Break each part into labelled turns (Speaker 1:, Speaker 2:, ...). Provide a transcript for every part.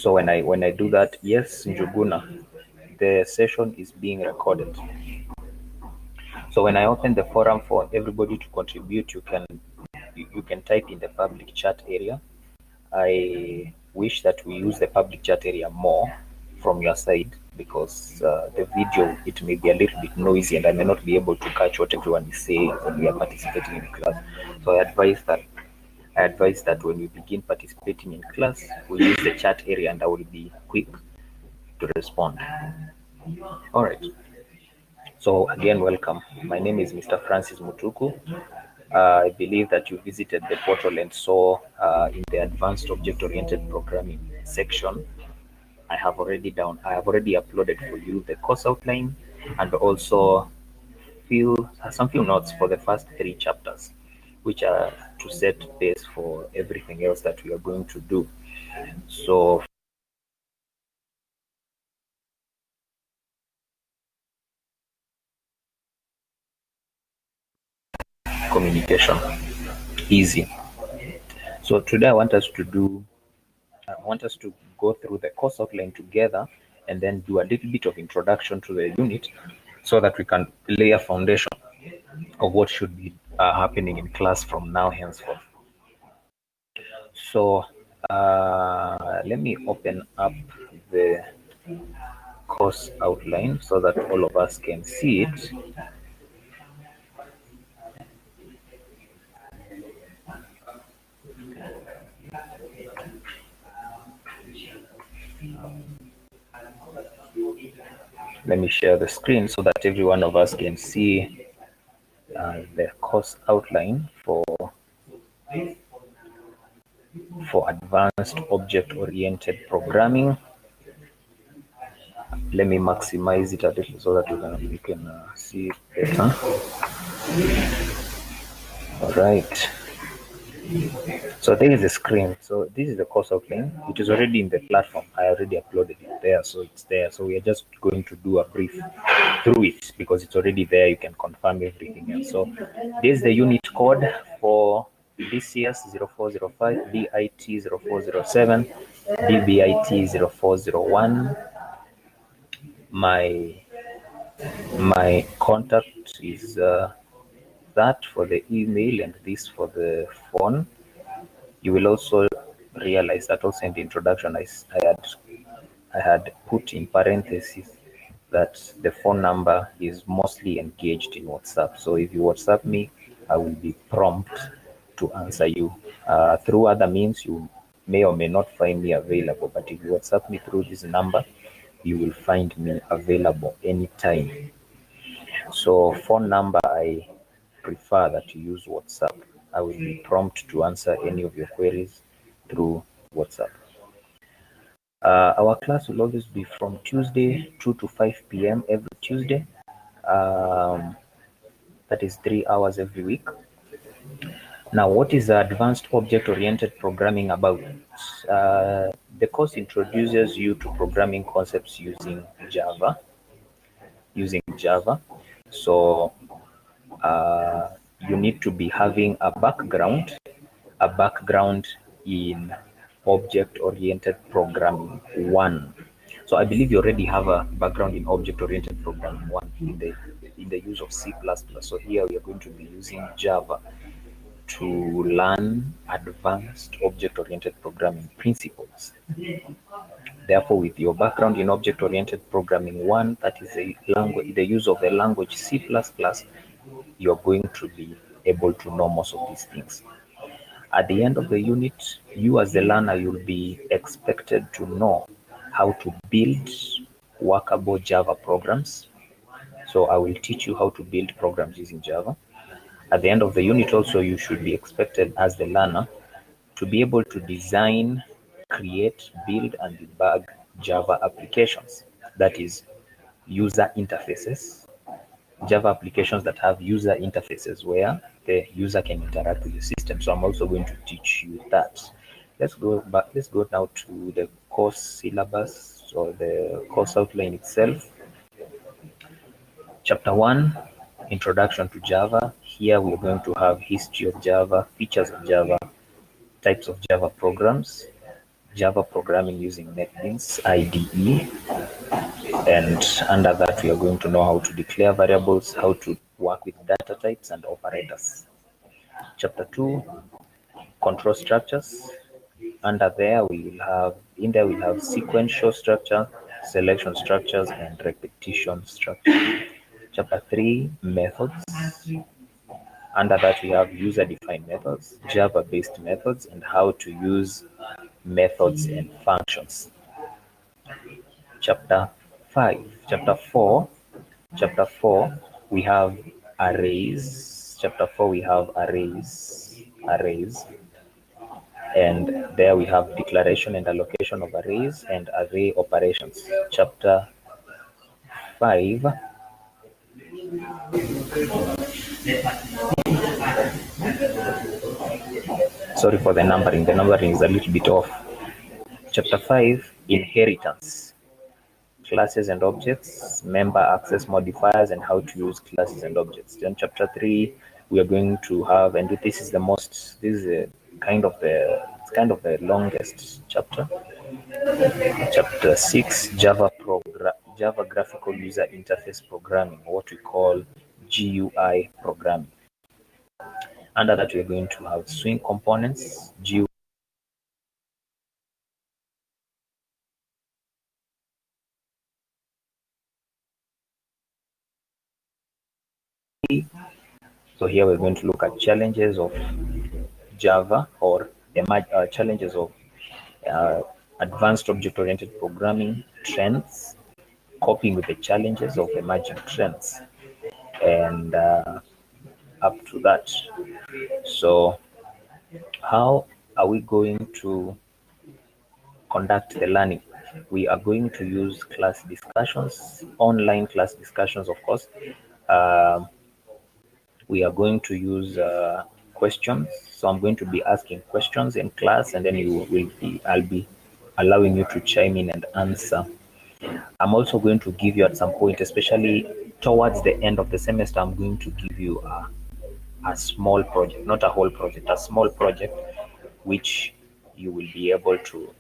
Speaker 1: So when I do that, yes, Njuguna, the session is being recorded. So when I open the forum for everybody to contribute, you can type in the public chat area. I wish that we use the public chat area more from your side, because the video, it may be a little bit noisy and I may not be able to catch what everyone is saying when we are participating in class. So I advise that when we begin participating in class, we use the chat area and I will be quick to respond. All right. So again, welcome. My name is Mr. Francis Mutuku. I believe that you visited the portal and saw in the advanced object-oriented programming section, I have already uploaded for you the course outline and also some few notes for the first 3 chapters, which are to set base for everything else that we are going to do. So communication easy. So today I want us to go through the course outline together and then do a little bit of introduction to the unit so that we can lay a foundation of what should be happening in class from now henceforth. So let me open up the course outline so that all of us can see it. Let me share the screen so that every one of us can see the course outline for advanced object-oriented programming. Let me maximize it a little so that you can see it better. All right. So there is a screen. So this is the course outline. It is already in the platform. I already uploaded it there, so it's there. So we are just going to do a brief through it because it's already there. You can confirm everything else. So this is the unit code for DCS 0405, DIT 0407, DBIT 0401. My contact is that for the email and this for the phone. You will also realize that also in the introduction I had put in parentheses that the phone number is mostly engaged in WhatsApp. So if you WhatsApp me, I will be prompt to answer you. Through other means, you may or may not find me available, but if you WhatsApp me through this number, you will find me available anytime. So phone number, I prefer that you use WhatsApp. I will be prompt to answer any of your queries through WhatsApp. Our class will always be from Tuesday 2 to 5 p.m. every Tuesday. That is 3 hours every week. Now, what is advanced object-oriented programming about? The course introduces you to programming concepts using Java. So you need to be having a background in object-oriented programming 1. So I believe you already have a background in object-oriented programming 1 in the use of C++. So here we are going to be using Java to learn advanced object-oriented programming principles. Therefore, with your background in object-oriented programming 1, that is the use of the language C++, you're going to be able to know most of these things. At the end of the unit, you as the learner, you'll be expected to know how to build workable Java programs. So I will teach you how to build programs using Java. At the end of the unit also, you should be expected as the learner to be able to design, create, build, and debug Java applications. That is user interfaces. Java applications that have user interfaces where the user can interact with the system. So I'm also going to teach you that. Let's go now to the course syllabus or the course outline itself. Chapter 1, Introduction to Java. Here we're going to have history of Java, features of Java, types of Java programs, Java programming using Netbeans Ide, and under that we are going to know how to declare variables, how to work with data types and operators. Chapter 2, control structures. Under there we will have sequential structure, selection structures, and repetition structure. Chapter 3, methods. Under that we have user-defined methods, Java-based methods, and how to use methods and functions. Chapter 5, Chapter 4, we have arrays. Chapter 4, we have arrays, and there we have declaration and allocation of arrays and array operations. Chapter 5, sorry for the numbering is a little bit off. Chapter 5, inheritance. Classes and objects, member access modifiers, and how to use classes and objects. Then chapter 3, we are going to have, and this is kind of the longest chapter. Chapter 6, Java graphical user interface programming, what we call GUI programming. Under that, we are going to have swing components, GUI. So here we're going to look at challenges of Java, or challenges of advanced object-oriented programming trends, coping with the challenges of emerging trends, and up to that. So how are we going to conduct the learning? We are going to use class discussions, online class discussions, of course. We are going to use questions. So I'm going to be asking questions in class, and then I'll be allowing you to chime in and answer. I'm also going to give you at some point, especially towards the end of the semester, I'm going to give you a small project, not a whole project, a small project, which you will be able to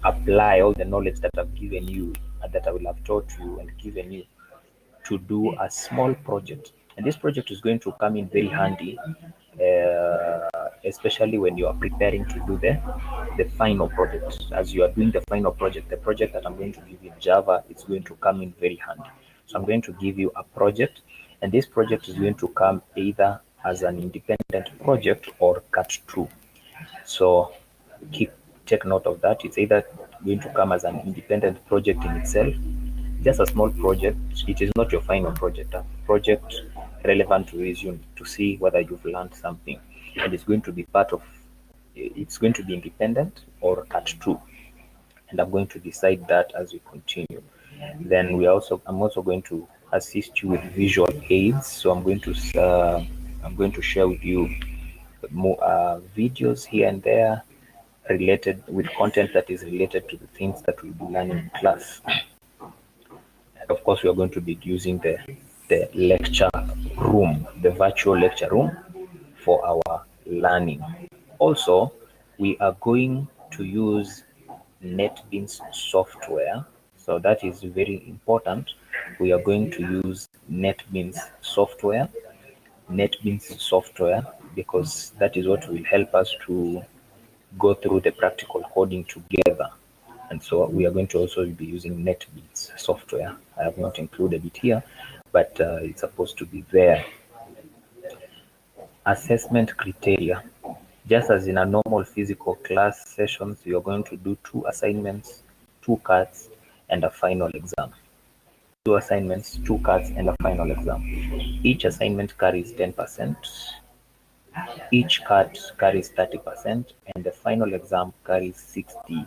Speaker 1: apply all the knowledge that I've given you and that I will have taught you and given you, to do a small project. And this project is going to come in very handy, especially when you are preparing to do the final project. As you are doing the final project, the project that I'm going to give you in Java, it's going to come in very handy. So I'm going to give you a project, and this project is going to come either as an independent project or cut through. So take note of that. It's either going to come as an independent project in itself, just a small project. It is not your final project. A project relevant to resume to see whether you've learned something, and it's going to be independent or cut through. And I'm going to decide that as we continue. Then I'm also going to assist you with visual aids. So I'm going to share with you more videos here and there related with content that is related to the things that we'll be learning in class. And of course, we are going to be using the lecture room, the virtual lecture room, for our learning. Also, we are going to use Netbeans software. So that is very important. We are going to use Netbeans software, because that is what will help us to go through the practical coding together. And so we are going to also be using Netbeans software. I have not included it here, but it's supposed to be there. Assessment criteria. Just as in a normal physical class sessions, you're going to do 2 assignments, 2 cards, and a final exam. 2 assignments, 2 cards, and a final exam. Each assignment carries 10%, each card carries 30%, and the final exam carries 60%.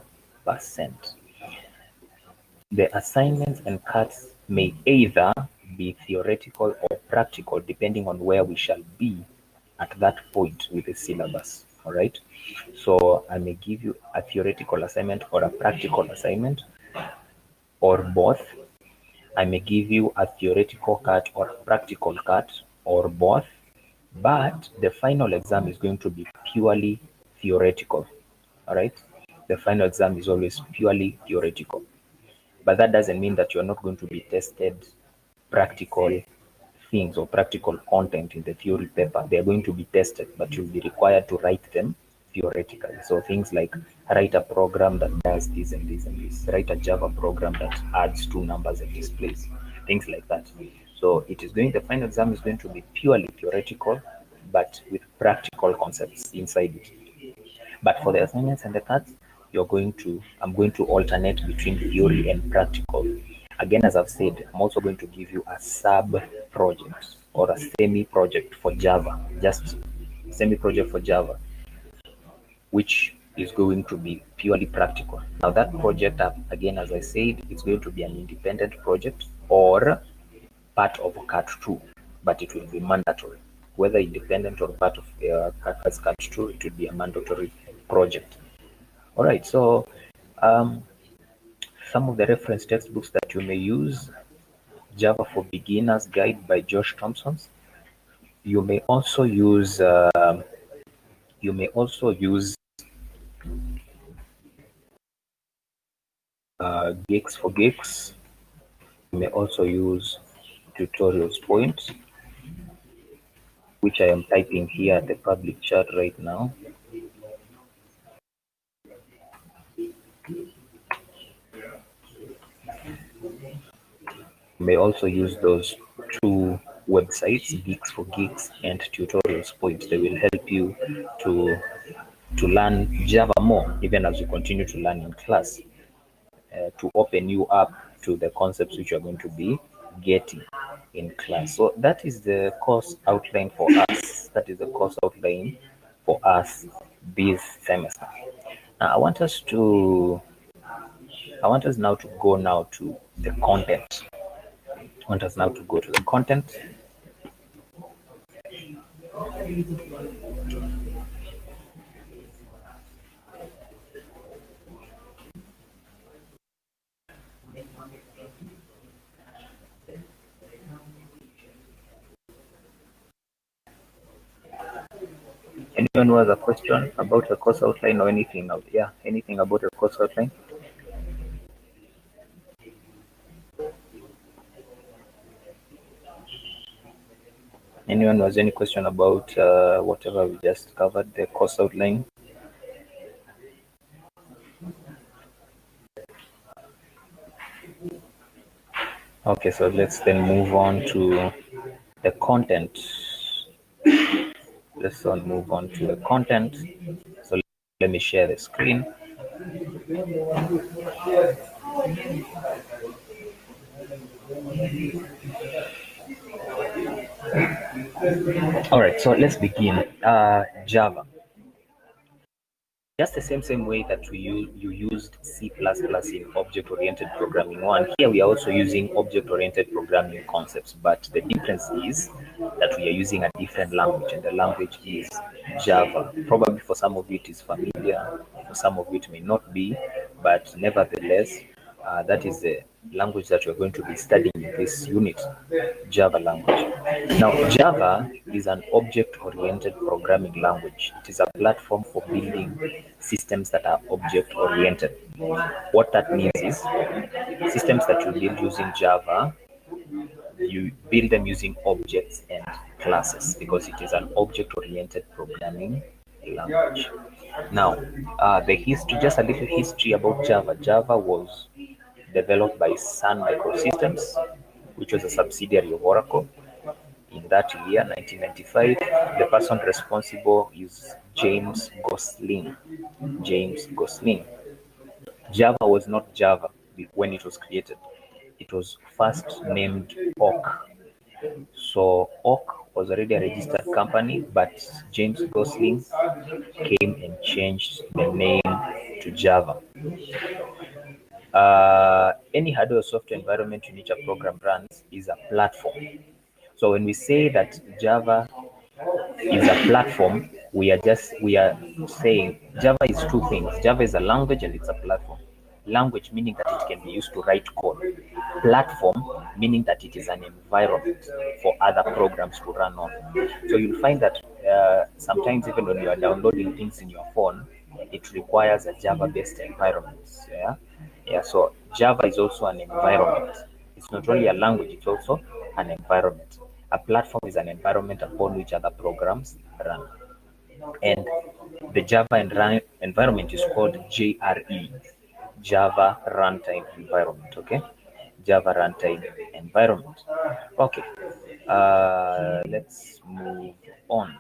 Speaker 1: The assignments and cards may either be theoretical or practical, depending on where we shall be at that point with the syllabus. All right. So I may give you a theoretical assignment or a practical assignment, or both. I may give you a theoretical cut or a practical cut, or both. But the final exam is going to be purely theoretical. All right. The final exam is always purely theoretical, but that doesn't mean that you're not going to be tested practical things or practical content in the theory paper. They are going to be tested, but you'll be required to write them theoretically. So things like write a program that does this and this and this, write a Java program that adds two numbers and displays, things like that. So the final exam is going to be purely theoretical, but with practical concepts inside it. But for the assignments and the cards, I'm going to alternate between theory and practical. Again, as I've said, I'm also going to give you a sub project or a semi project for Java, just semi project for Java, which is going to be purely practical. Now, that project, again, as I said, it's going to be an independent project or part of CAT 2, but it will be mandatory. Whether independent or part of CAT 2, it will be a mandatory project. All right, so some of the reference textbooks that you may use: Java for Beginners Guide by Josh Thompson. You may also use Geeks for Geeks. You may also use Tutorials Point, which I am typing here at the public chat right now. You may also use those two websites, Geeks for Geeks and Tutorials Point. They will help you to learn Java more, even as you continue to learn in class, to open you up to the concepts which you are going to be getting in class. So that is the course outline for us. That is the course outline for us this semester. Now, I want us now to go now to the content. I want us now to go to the content. Anyone who has a question about the course outline or anything out? Yeah, anything about the course outline? Anyone who has any question about whatever we just covered, the course outline? Okay, so let's then move on to the content. Let's move on to the content. So let me share the screen. All right, so let's begin. Java. Just the same way that you used C++ in object-oriented programming 1, here we are also using object-oriented programming concepts, but the difference is that we are using a different language, and the language is Java. Probably for some of you it is familiar, for some of you it may not be, but nevertheless, that is the language that we're going to be studying in this unit, Java language. Now, Java is an object-oriented programming language. It is a platform for building systems that are object-oriented. What that means is systems that you build using Java, you build them using objects and classes because it is an object-oriented programming language. Now, just a little history about Java. Java was developed by Sun Microsystems, which was a subsidiary of Oracle. In that year, 1995, the person responsible is James Gosling. James Gosling. Java was not Java when it was created. It was first named Oak. So Oak was already a registered company, but James Gosling came and changed the name to Java. Any hardware or software environment in which a program runs is a platform. So when we say that Java is a platform, we are saying Java is two things. Java is a language and it's a platform. Language meaning that it can be used to write code. Platform meaning that it is an environment for other programs to run on. So you'll find that sometimes even when you are downloading things in your phone, it requires a Java-based environment. Yeah. So Java is also an environment. It's not only a language; it's also an environment. A platform is an environment upon which other programs run, and the Java environment is called JRE, Java Runtime Environment. Okay, Java Runtime Environment. Okay, let's move on.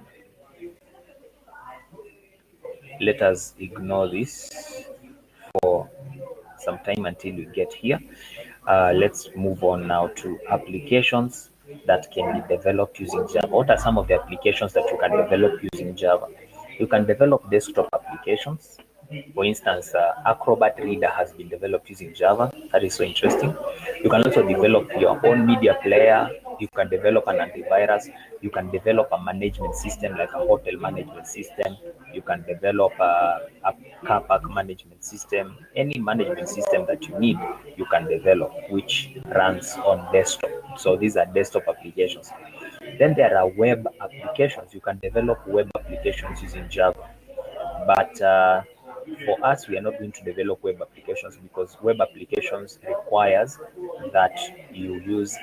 Speaker 1: Let us ignore this for some time until we get here. Let's move on now to applications that can be developed using Java. What are some of the applications that you can develop using Java? You can develop desktop applications. For instance, Acrobat Reader has been developed using Java. That is so interesting. You can also develop your own media player. You can develop an antivirus. You can develop a management system like a hotel management system. You can develop a car park management system. Any management system that you need, you can develop, which runs on desktop. So these are desktop applications. Then there are web applications. You can develop web applications using Java. But for us, we are not going to develop web applications because web applications requires that you use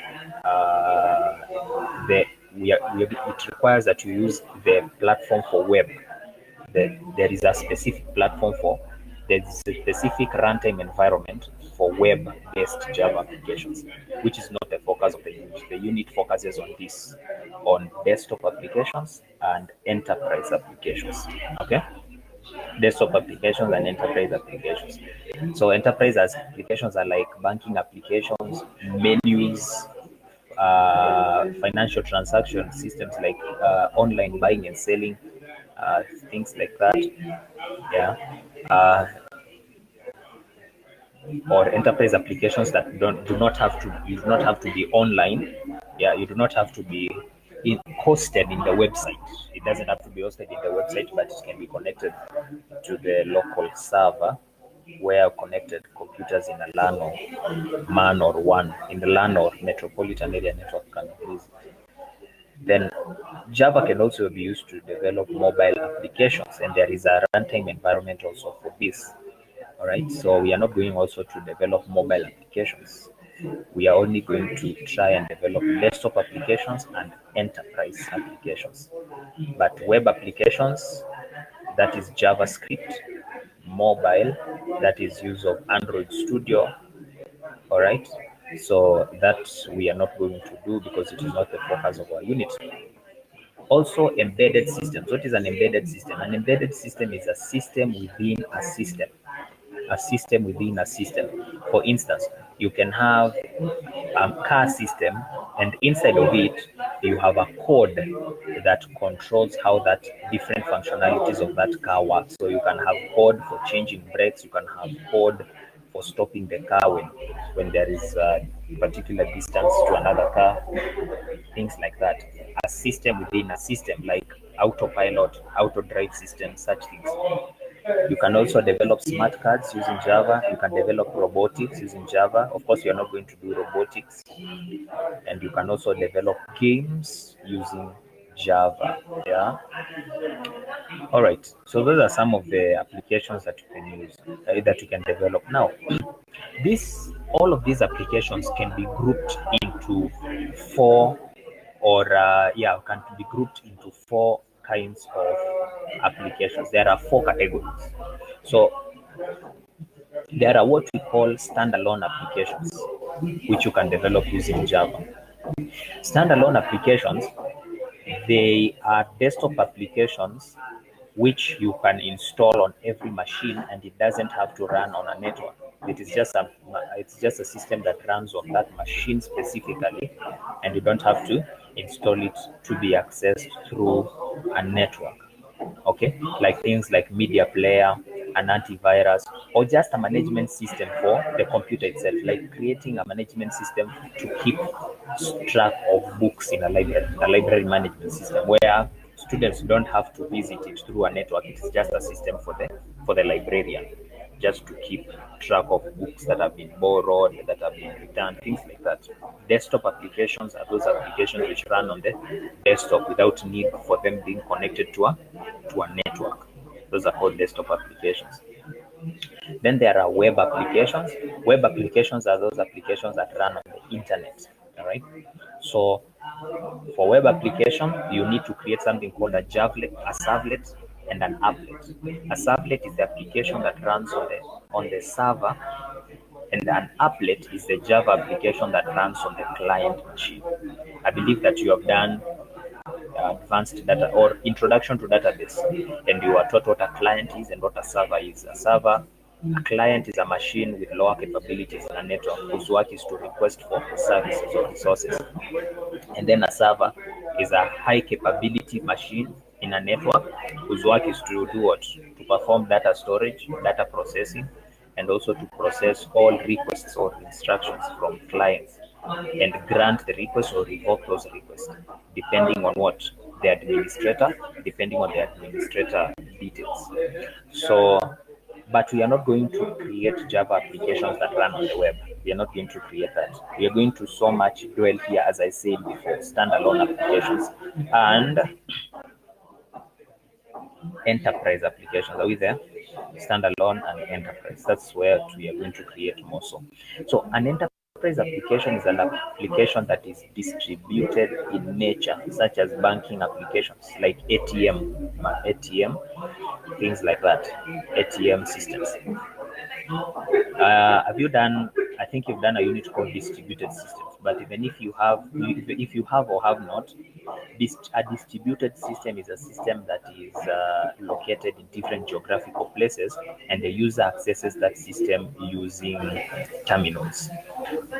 Speaker 1: it requires that you use the platform for web. There is a specific platform for there is a specific runtime environment for web-based Java applications, which is not the focus of the unit. The unit focuses on this, on desktop applications and enterprise applications. Okay, desktop applications and enterprise applications. So enterprise applications are like banking applications, menus, financial transaction systems like online buying and selling, things like that. Yeah. Uh, or enterprise applications that do not have to you do not have to be online. Yeah, you do not have to be hosted in the website. It doesn't have to be hosted in the website, but it can be connected to the local server where connected computers in a LAN or MAN or WAN in the LAN or metropolitan area network can use. Then Java can also be used to develop mobile applications, and there is a runtime environment also for this. All right, so we are not going also to develop mobile applications. We are only going to try and develop desktop applications and enterprise applications. But web applications, that is JavaScript, mobile, that is use of Android Studio. All right, so that we are not going to do because it is not the focus of our unit. Also, embedded systems. What is an embedded system? An embedded system is a system within a system. A system within a system. For instance, you can have a car system, and inside of it, you have a code that controls how that different functionalities of that car works. So you can have code for changing brakes. You can have code for stopping the car when there is a particular distance to another car, things like that. A system within a system, like autopilot, auto drive system, such things. You can also develop smart cards using Java. You can develop robotics using Java. Of course, you are not going to do robotics. And you can also develop games using Java. Yeah. All right. So those are some of the applications that you can use, that you can develop. Now, all of these applications can be grouped into four, or can be grouped into four kinds of applications. There are four categories. So there are what we call standalone applications, which you can develop using Java. Standalone applications, they are desktop applications which you can install on every machine, and it doesn't have to run on a network. It's just a system that runs on that machine specifically, and you don't have to install it to be accessed through a network. Okay, like things like media player, an antivirus, or just a management system for the computer itself, like creating a management system to keep track of books in a library management system where students don't have to visit it through a network. It's just a system for the librarian, just to keep track of books that have been borrowed, that have been returned, things like that. Desktop applications are those applications which run on the desktop without need for them being connected to a network. Those are called desktop applications. Then there are web applications. Web applications are those applications that run on the internet. All right. So for web application, you need to create something called a servlet, and an applet. A servlet is the application that runs on the server, and an applet is the Java application that runs on the client machine. I believe that you have done advanced data or introduction to database, and you are taught what a client is and what a server is. A client is a machine with lower capabilities in a network whose work is to request for services or resources. And then a server is a high capability machine in a network whose work is to do what? To perform data storage, data processing, and also to process all requests or instructions from clients and grant the request or revoke those requests, depending on what? The administrator, depending on the administrator details. So, but we are not going to create Java applications that run on the web. We are not going to create that. We are going to so much dwell here, as I said before, standalone applications and enterprise applications. Are we there? Standalone and enterprise. That's where we are going to create more so. So an enterprise application is an application that is distributed in nature, such as banking applications like ATM, things like that, ATM systems. Have you done? I think you've done a unit called distributed systems. But even if you have or have not, a distributed system is a system that is located in different geographical places, and the user accesses that system using terminals.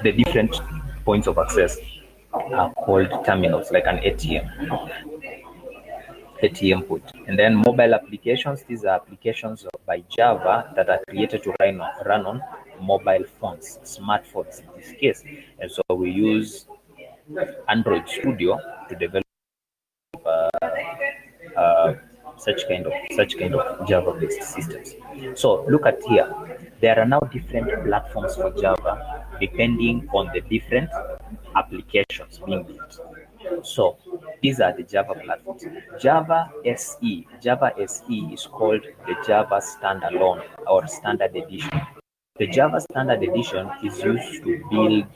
Speaker 1: The different points of access are called terminals, like an ATM put. And then mobile applications, these are applications by Java that are created to run on mobile phones, smartphones in this case. And so we use Android Studio to develop such kind of Java-based systems. So look at here. There are now different platforms for Java depending on the different applications being built. So these are the Java platforms. Java SE is called the Java Standalone or Standard Edition. The Java Standard Edition is used to build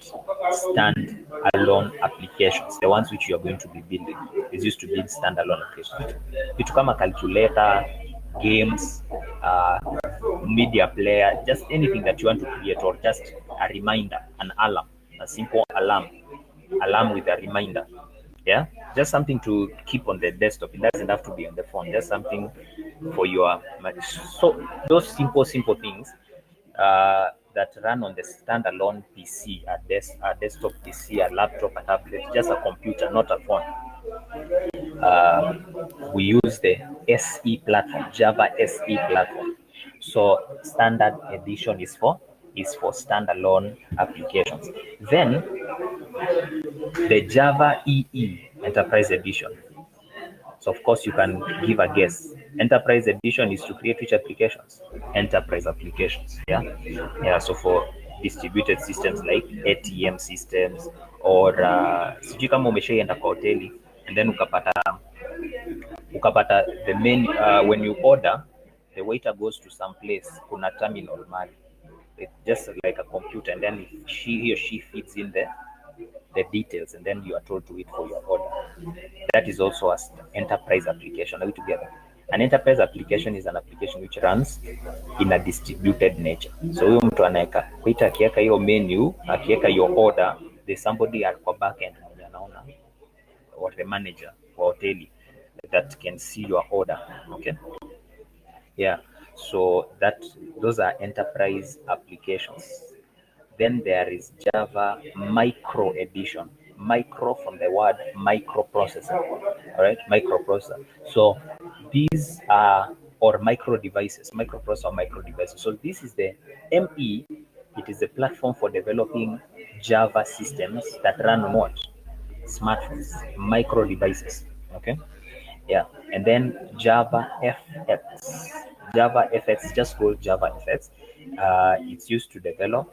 Speaker 1: standalone applications. The ones which you are going to be building is used to build standalone applications. Vitu kama calculator, games, media player, just anything that you want to create, or just a reminder, an alarm, a simple alarm with a reminder. Yeah, just something to keep on the desktop. It doesn't have to be on the phone. Just something for your. So those simple things that run on the standalone PC, a desktop PC, a laptop, a tablet, just a computer, not a phone. We use the SE platform, Java SE platform. So standard edition is for standalone applications. Then the Java EE Enterprise Edition. So of course you can give a guess. Enterprise Edition is to create which applications? Enterprise applications. Yeah. So for distributed systems like ATM systems or sijui kama umeshaenda kwa hoteli and then ukapata the main when you order, the waiter goes to some place, kuna terminal mahali. It's just like a computer, and then he or she feeds in the details, and then you are told to wait for your order. That is also an enterprise application. Are we together? An enterprise application is an application which runs in a distributed nature. So huyo mtu anaweka waiter akiweka hiyo menu, akiweka your order, there's somebody at kwa backend mwenye anaona, or the manager wa hoteli that can see your order. Okay. Yeah. So those are enterprise applications. Then there is Java Micro Edition. Micro from the word microprocessor. All right, microprocessor. So these are or micro devices, microprocessor or micro devices. So this is the ME. It is a platform for developing Java systems that run on what? Smartphones, micro devices. Okay. Yeah, and then Java FX. Java FX, just called Java FX. It's used to develop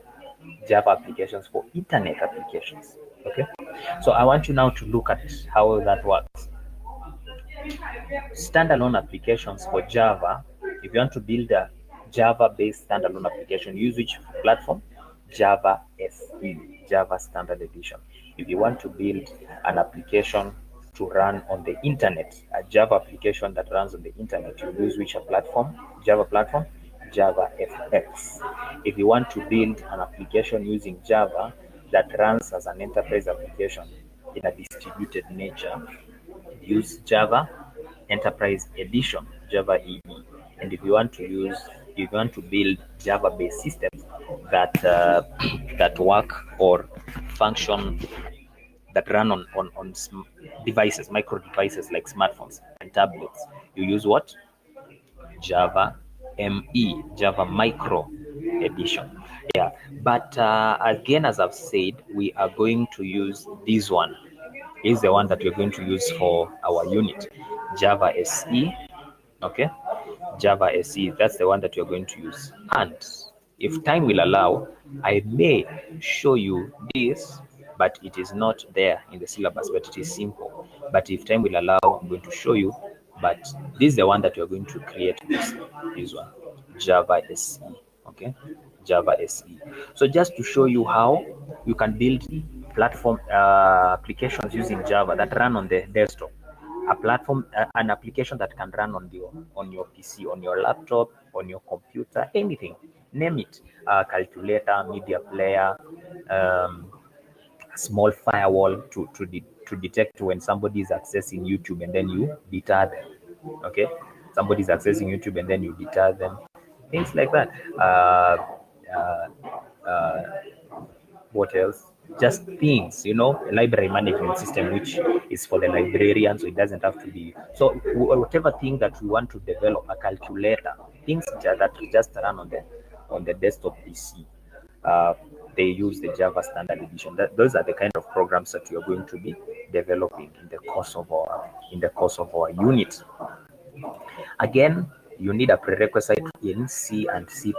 Speaker 1: Java applications for internet applications. Okay, so I want you now to look at how that works. Standalone applications for Java, If you want to build a Java-based standalone application, use which platform? Java SE, Java Standard Edition. If you want to build an application to run on the internet, a Java application that runs on the internet, you use which platform? Java platform? Java FX. If you want to build an application using Java that runs as an enterprise application in a distributed nature, use Java Enterprise Edition, Java EE. And if you want to build Java-based systems that that work or function that run on devices, micro devices like smartphones and tablets, you use what? Java ME, Java Micro Edition. Yeah, but again, as I've said, we are going to use this one. Is the one that we're going to use for our unit, Java SE. Okay, Java SE, that's the one that you're going to use. And if time will allow, I may show you this, but it is not there in the syllabus, but it is simple. But if time will allow, I'm going to show you, but this is the one that you're going to create, this one, Java SE. Okay, Java SE. So just to show you how you can build platform applications using Java that run on the desktop. A platform, an application that can run on your PC, on your laptop, on your computer, anything, name it. Calculator, media player, small firewall to detect when somebody is accessing YouTube and then you deter them. Okay, somebody is accessing YouTube and then you deter them. Things like that. Uh, uh, what else? Just things, library management system, which is for the librarian, so it doesn't have to be. So whatever thing that we want to develop, a calculator, things that just run on the desktop PC, they use the Java Standard Edition. Those are the kind of programs that you are going to be developing in the course of our unit. Again, you need a prerequisite in C and C++.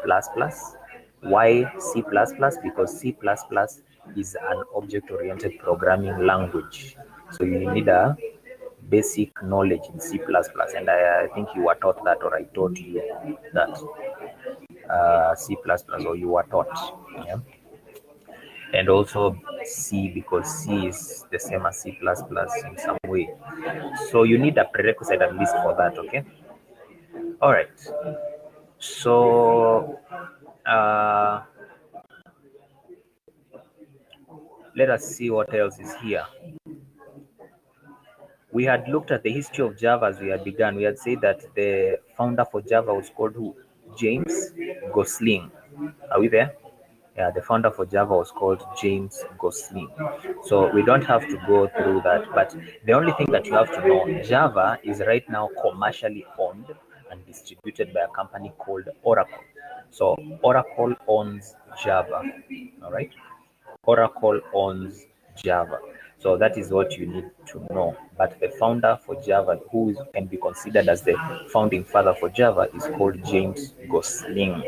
Speaker 1: Why C++? Because C++ is an object-oriented programming language. So you need a basic knowledge in C++. And I think you were taught that, or I taught you that C++, or you were taught. Yeah? And also C, because C is the same as C++ in some way. So you need a prerequisite at least for that, okay? All right. So let us see what else is here. We had looked at the history of Java as we had begun. We had said that the founder for Java was called who? James Gosling. Are we there? Yeah, the founder for Java was called James Gosling. So we don't have to go through that, but the only thing that you have to know, Java is right now commercially owned and distributed by a company called Oracle. So Oracle owns Java, all right? Oracle owns Java. So that is what you need to know. But the founder for Java, who can be considered as the founding father for Java, is called James Gosling.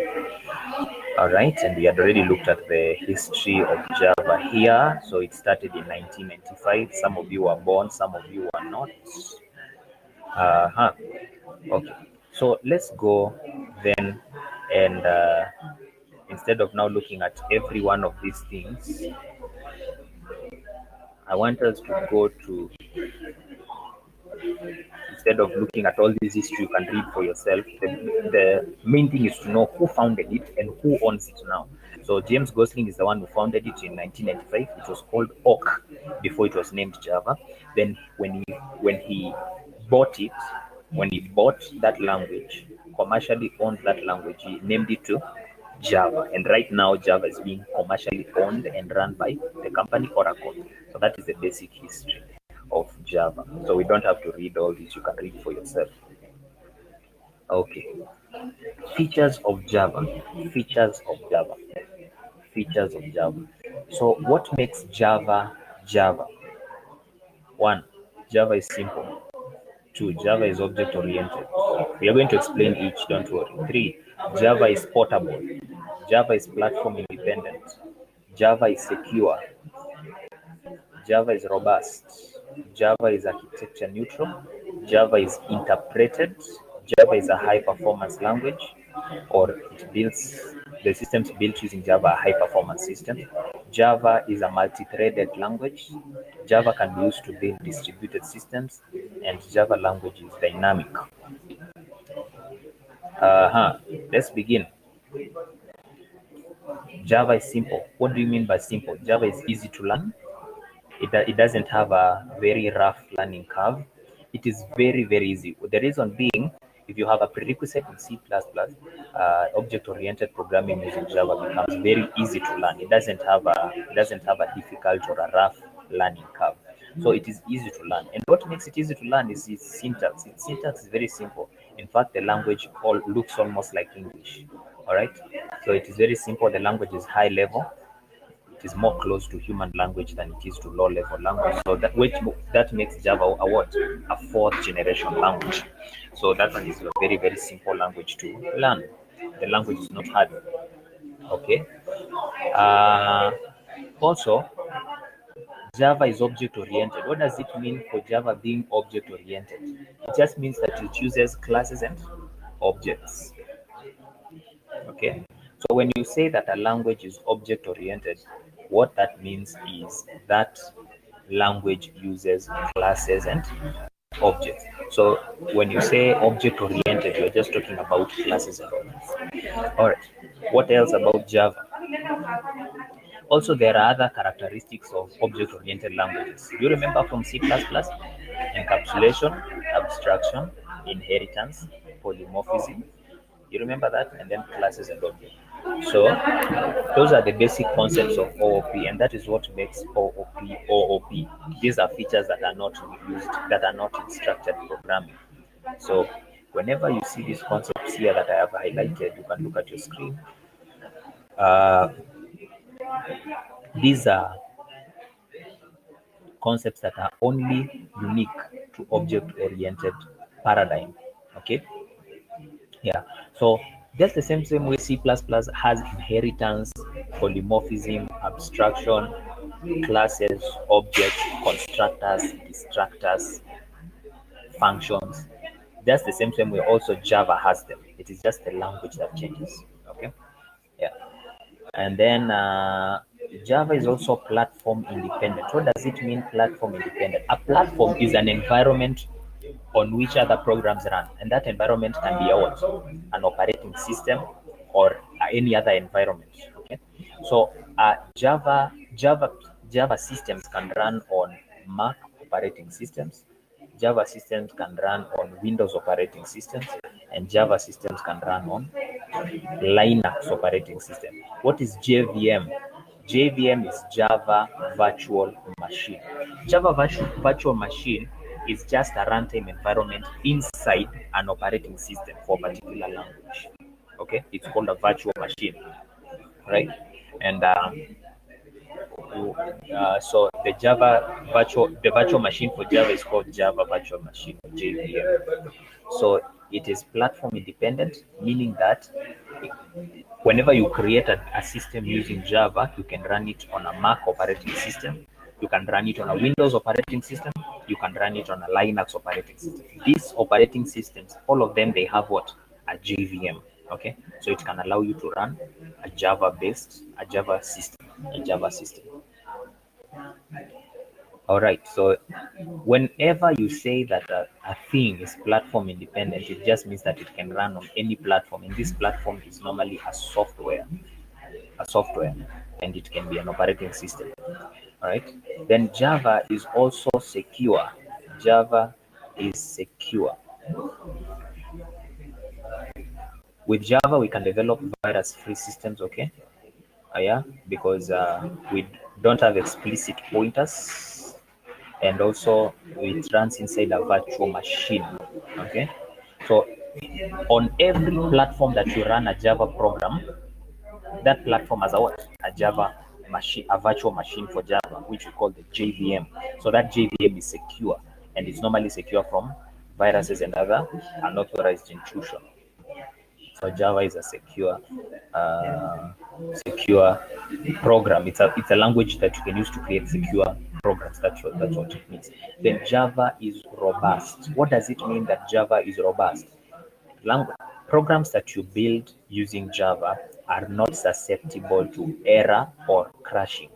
Speaker 1: All right, and we had already looked at the history of Java here. So it started in 1995. Some of you were born, some of you were not. Okay, so let's go then, and instead of now looking at every one of these things, I want us to go to, instead of looking at all this history, you can read for yourself. The main thing is to know who founded it and who owns it now. So James Gosling is the one who founded it in 1995. It was called Oak before it was named Java. Then when he bought it, when he bought that language, commercially owned that language, he named it to Java. And right now, Java is being commercially owned and run by the company Oracle. So that is the basic history of Java. So we don't have to read all this. You can read for yourself. Okay. Features of Java. Features of Java. Features of Java. So what makes Java Java? 1. Java is simple. 2. Java is object-oriented. We are going to explain each, don't worry. 3. Java is portable. Java is platform independent. Java is secure. Java is robust. Java is architecture neutral. Java is interpreted. Java is a high performance language, or the systems built using Java are high performance systems. Java is a multi-threaded language. Java can be used to build distributed systems, and Java language is dynamic. Let's begin. Java is simple. What do you mean by simple? Java is easy to learn. It doesn't have a very rough learning curve. It is very, very easy. The reason being, if you have a prerequisite in C++, object-oriented programming using Java becomes very easy to learn. It doesn't have a difficult or a rough learning curve. So it is easy to learn. And what makes it easy to learn is its syntax. Its syntax is very simple. In fact, the language looks almost like English. All right. So it is very simple. The language is high level. It is more close to human language than it is to low level language. So that makes Java a what? A fourth generation language. So that one is a very, very simple language to learn. The language is not hard. Okay. Uh, Also, Java is object oriented. What does it mean for Java being object oriented? It just means that it uses classes and objects. Okay. So when you say that a language is object oriented, what that means is that language uses classes and objects. So when you say object oriented, you're just talking about classes and objects. All right. What else about Java? Also, there are other characteristics of object oriented languages. Do you remember from C++? Encapsulation, abstraction, inheritance, polymorphism. You remember that? And then classes and objects. So those are the basic concepts of OOP, and that is what makes OOP OOP. These are features that are not used, that are not in structured programming. So whenever you see these concepts here that I have highlighted, you can look at your screen. These are concepts that are only unique to object-oriented paradigm. Okay. Yeah. So just the same way C++ has inheritance, polymorphism, abstraction, classes, objects, constructors, destructors, functions. Just the same way also Java has them. It is just the language that changes. Okay. Yeah. And then Java is also platform independent. What does it mean, platform independent? A platform is an environment on which other programs run, and that environment can be an operating system or any other environment. Okay, so Java systems can run on Mac operating systems. Java systems can run on Windows operating systems, and Java systems can run on Linux operating system. What is JVM? JVM is Java Virtual Machine. Java Virtual Machine is just a runtime environment inside an operating system for a particular language. Okay, it's called a virtual machine, right? And so the virtual machine for Java is called Java Virtual Machine, JVM. So it is platform independent, meaning that whenever you create a system using Java, you can run it on a Mac operating system, you can run it on a Windows operating system, you can run it on a Linux operating system. These operating systems, all of them, they have what? A JVM. Okay, so it can allow you to run a Java system, a Java system. All right, so whenever you say that a thing is platform independent, it just means that it can run on any platform, and this platform is normally a software, and it can be an operating system. All right, then Java is also secure. Java is secure. With Java, we can develop virus-free systems, okay? Yeah, because we don't have explicit pointers, and also it runs inside a virtual machine, okay? So on every platform that you run a Java program, that platform has a Java machine, a virtual machine for Java, which we call the JVM. So that JVM is secure, and it's normally secure from viruses and other unauthorized intrusion. So Java is a secure program. It's a language that you can use to create secure programs. That's what it means. Then Java is robust. What does it mean that Java is robust? Programs that you build using Java are not susceptible to error or crashing.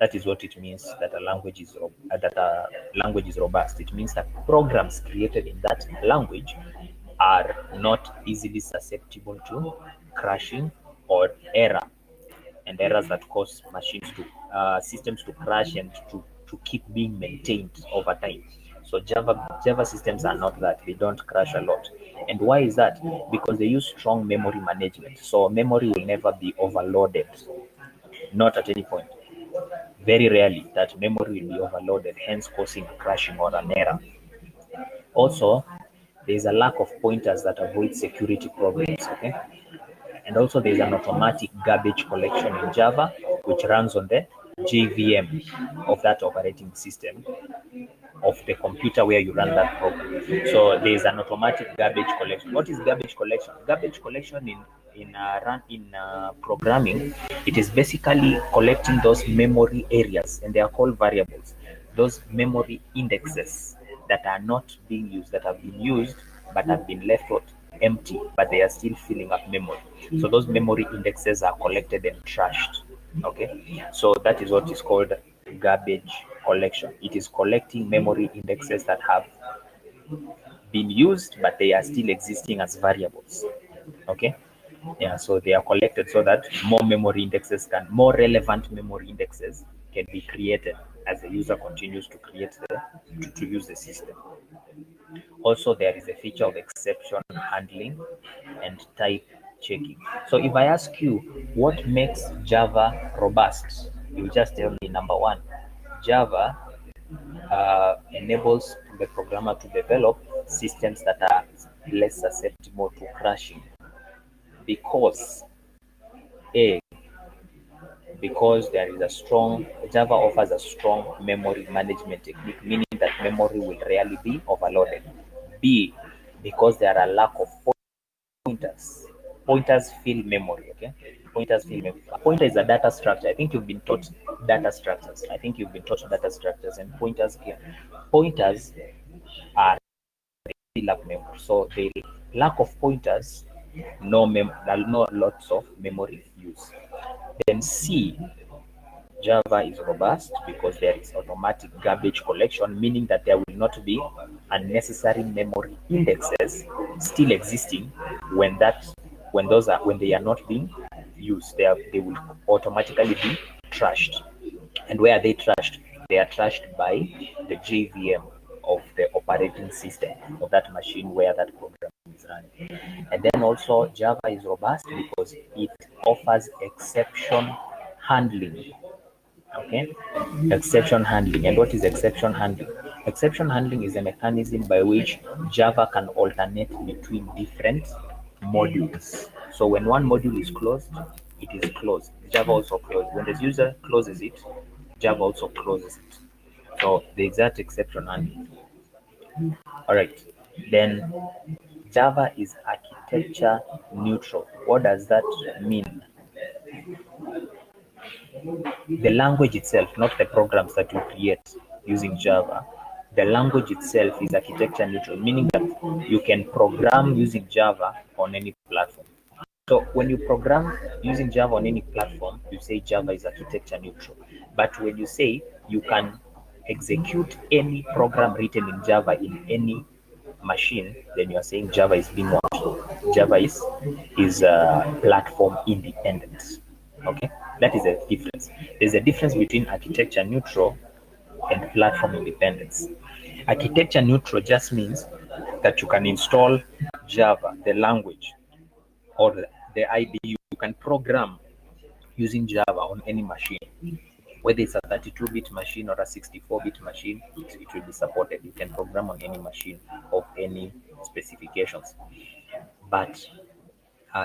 Speaker 1: That is what it means that a language is robust. It means that programs created in that language are not easily susceptible to crashing or error, and errors that cause machines to systems to crash and to keep being maintained over time. So Java systems are not that. They don't crash a lot. And why is that? Because they use strong memory management. So memory will never be overloaded, not at any point. Very rarely that memory will be overloaded, hence causing a crashing or an error. Also, there is a lack of pointers that avoid security problems. Okay, and also there's an automatic garbage collection in Java, which runs on the JVM of that operating system of the computer where you run that program. So there's an automatic garbage collection. What is garbage collection? Garbage collection in programming, it is basically collecting those memory areas, and they are called variables. Those memory indexes that are not being used, that have been used but have been left out empty, but they are still filling up memory. So those memory indexes are collected and trashed. Okay, so that is what is called garbage collection. It is collecting memory indexes that have been used, but they are still existing as variables. Okay, yeah, so they are collected so that more relevant memory indexes can be created as the user continues to to use the system. Also, there is a feature of exception handling and type checking. So if I ask you what makes Java robust, you just tell me number one, Java enables the programmer to develop systems that are less susceptible to crashing because A, because there is a strong Java offers a strong memory management technique, meaning that memory will rarely be overloaded. B, because there are a lack of pointers. Pointers fill memory, okay? Pointers fill memory. A pointer is a data structure. I think you've been taught data structures. And pointers are fill up memory. So the lack of pointers, no lots of memory use. Then C, Java is robust because there is automatic garbage collection, meaning that there will not be unnecessary memory indexes still existing when they are not being used. They will automatically be trashed. And where are they trashed? They are trashed by the JVM of the operating system of that machine where that program is running. And then also Java is robust because it offers exception handling. Okay, exception handling. And what is exception handling? Exception handling is a mechanism by which Java can alternate between different modules. So when one module is closed, it is closed. Java also closes. When the user closes it, Java also closes it. So the exact exception handling. All right. Then Java is architecture neutral. What does that mean? The language itself, not the programs that you create using Java, the language itself is architecture neutral, meaning that you can program using Java on any platform. So when you program using Java on any platform, you say Java is architecture neutral. But when you say you can execute any program written in Java in any machine, then you are saying Java is being what? Java is platform independent. Okay, that is a difference. There's a difference between architecture neutral and platform independence. Architecture neutral just means that you can install Java, the language, or the IDE. You can program using Java on any machine. Whether it's a 32-bit machine or a 64-bit machine, it will be supported. You can program on any machine of any specifications. But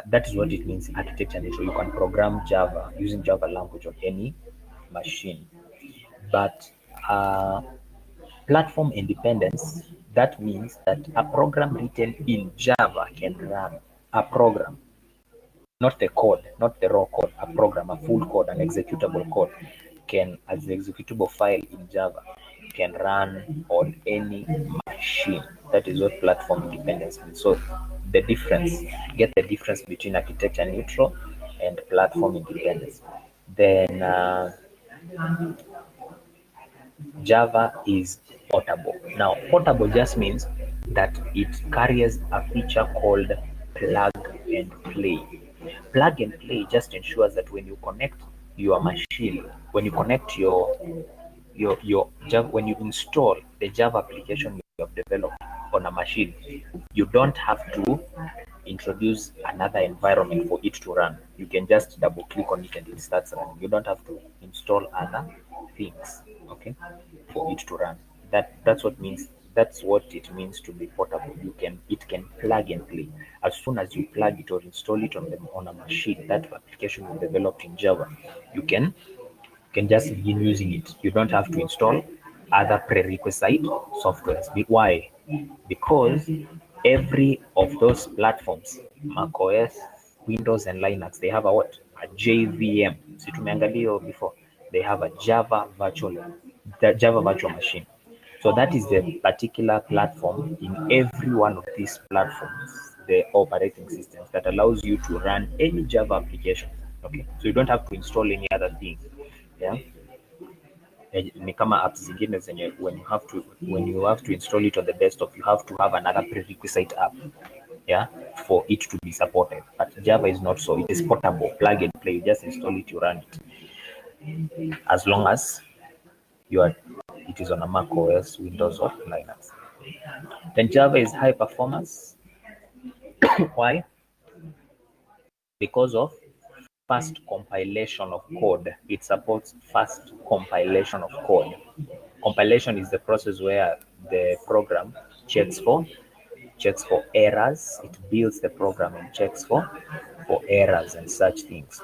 Speaker 1: that is what it means, architecture neutral. You can program Java using Java language on any machine. But platform independence, that means that a program written in Java can run a program, not the code, not the raw code, a program, a full code, an executable code, can, as the executable file in Java, can run on any machine. That is what platform independence means. So the difference, get the difference between architecture neutral and platform independence. Then Java is portable. Now, portable just means that it carries a feature called plug and play. Plug and play just ensures that when you connect your machine, when you connect your Java, when you install the Java application you have developed on a machine, you don't have to introduce another environment for it to run. You can just double click on it and it starts running. You don't have to install other things, okay, for it to run. That's what it means to be portable. It can plug and play. As soon as you plug it or install it on a machine, that application you developed in Java, you can just begin using it. You don't have to install other prerequisite softwares. Why? Because every of those platforms, macOS, Windows, and Linux, they have a what? A JVM. Si tumeangalia before. They have a Java virtual machine. So that is the particular platform in every one of these platforms, the operating systems that allows you to run any Java application. Okay, so you don't have to install any other thing. Yeah, ni kama apps zingine zenye when you have to install it on the desktop, you have to have another prerequisite app, yeah, for it to be supported. But Java is not so. It is portable, plug and play. You just install it, you run it, as long as it is on a Mac OS, Windows, or Linux. Then Java is high performance. Why? Because of fast compilation of code. It supports fast compilation of code. Compilation is the process where the program checks for errors. It builds the program and checks for errors and such things.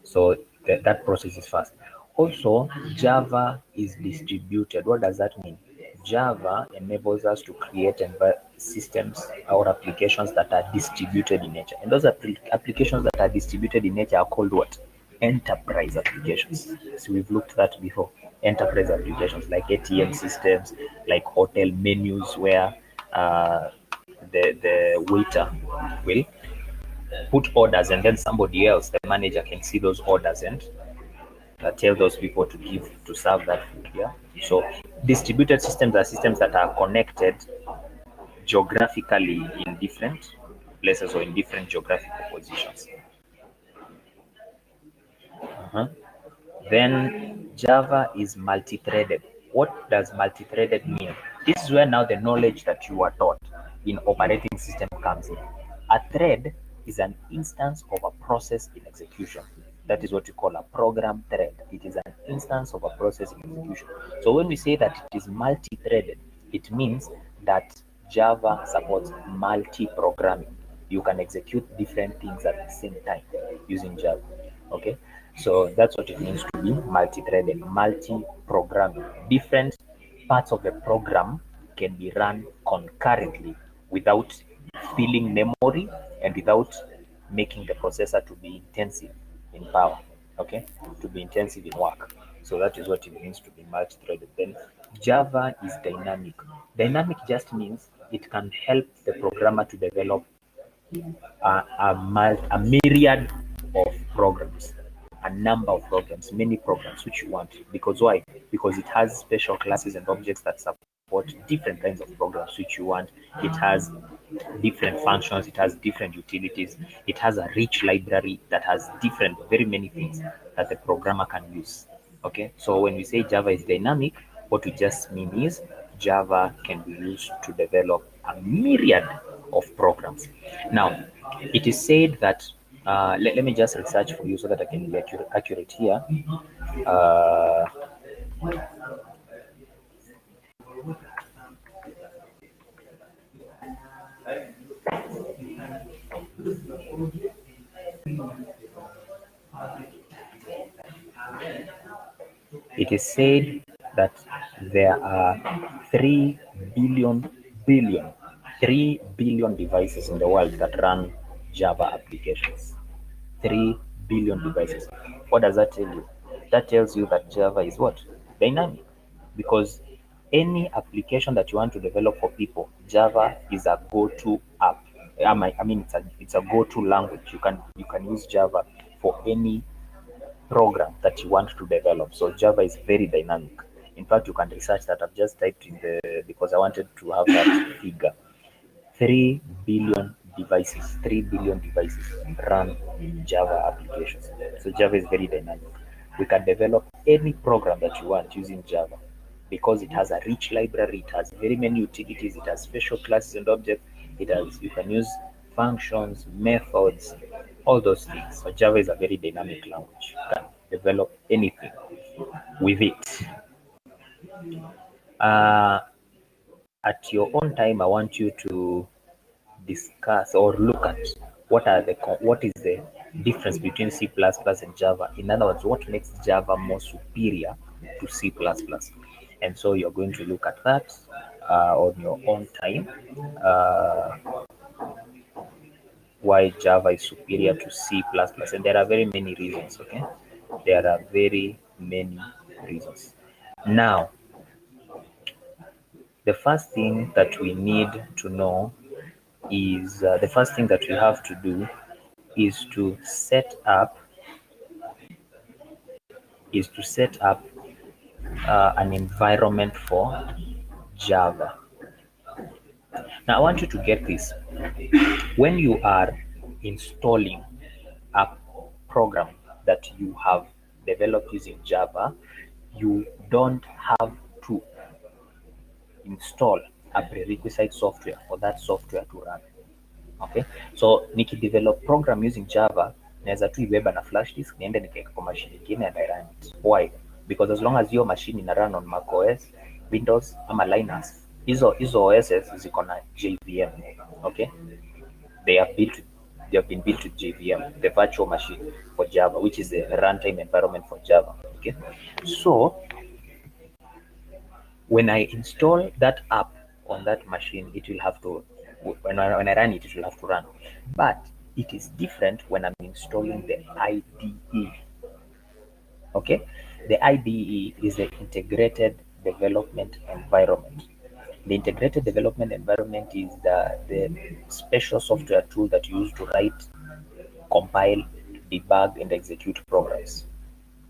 Speaker 1: So that process is fast. Also, Java is distributed. What does that mean? Java enables us to create systems or applications that are distributed in nature. And those applications that are distributed in nature are called what? Enterprise applications. So we've looked at that before. Enterprise applications like ATM systems, like hotel menus where the waiter will put orders and then somebody else, the manager, can see those orders and tell those people to serve that food. Yeah. So distributed systems are systems that are connected geographically in different places or in different geographical positions. Then Java is multi-threaded. What does multi-threaded mean? This is where now the knowledge that you are taught in operating system comes in. A thread is an instance of a process in execution. That is what we call a program thread. It is an instance of a process in execution. So when we say that it is multi-threaded, it means that Java supports multi-programming. You can execute different things at the same time using Java. Okay, so that's what it means to be multi-threaded, multi-programming. Different parts of the program can be run concurrently without filling memory and without making the processor to be intensive in power, okay, to be intensive in work. So that is what it means to be multi-threaded. Then Java is dynamic. Dynamic just means it can help the programmer to develop a myriad of programs, a number of programs, many programs which you want. Because why? Because it has special classes and objects that support different kinds of programs which you want. It has different functions, it has different utilities, it has a rich library that has different, very many things that the programmer can use. Okay, so when we say Java is dynamic, what we just mean is Java can be used to develop a myriad of programs. Now, it is said that, let me just research for you so that I can be accurate here. Uh, it is said that there are 3 billion devices in the world that run Java applications. 3 billion devices. What does that tell you? That tells you that Java is what? Dynamic. Because any application that you want to develop for people, Java is a go-to app. I mean, it's a go-to language. You can use Java for any program that you want to develop. So Java is very dynamic. In fact, you can research that. I've just typed in the because I wanted to have that figure. 3 billion devices run Java applications. So Java is very dynamic. We can develop any program that you want using Java because it has a rich library, it has very many utilities, it has special classes and objects, you can use functions, methods, all those things. So Java is a very dynamic language. You can develop anything with it. Uh, at your own time, I want you to discuss or look at what is the difference between C++ and Java. In other words, what makes Java more superior to C++? And so you're going to look at that on your own time. Why Java is superior to C++, and there are very many reasons. Okay, there are very many reasons. Now, the first thing that we need to know is the first thing that we have to do is to set up an environment for Java. Now I want you to get this. When you are installing a program that you have developed using Java, you don't have to install a prerequisite software for that software to run. Okay, so nikidevelop program using Java naweza tu ibeba na flash disk niende nikaweka kwa machine nyingine and I run it. Why? Because as long as your machine ina run on Mac OS, Windows ama Linux, hizo OSs ziko na JVM. Okay, they have built they have been built with JVM, the virtual machine for Java, which is the runtime environment for Java. Okay, so when I install that app on that machine, it will have to, when I run it, it will have to run. But it is different when I'm installing the IDE. Okay, the IDE is the integrated development environment. The integrated development environment is the special software tool that you use to write, compile, debug, and execute programs.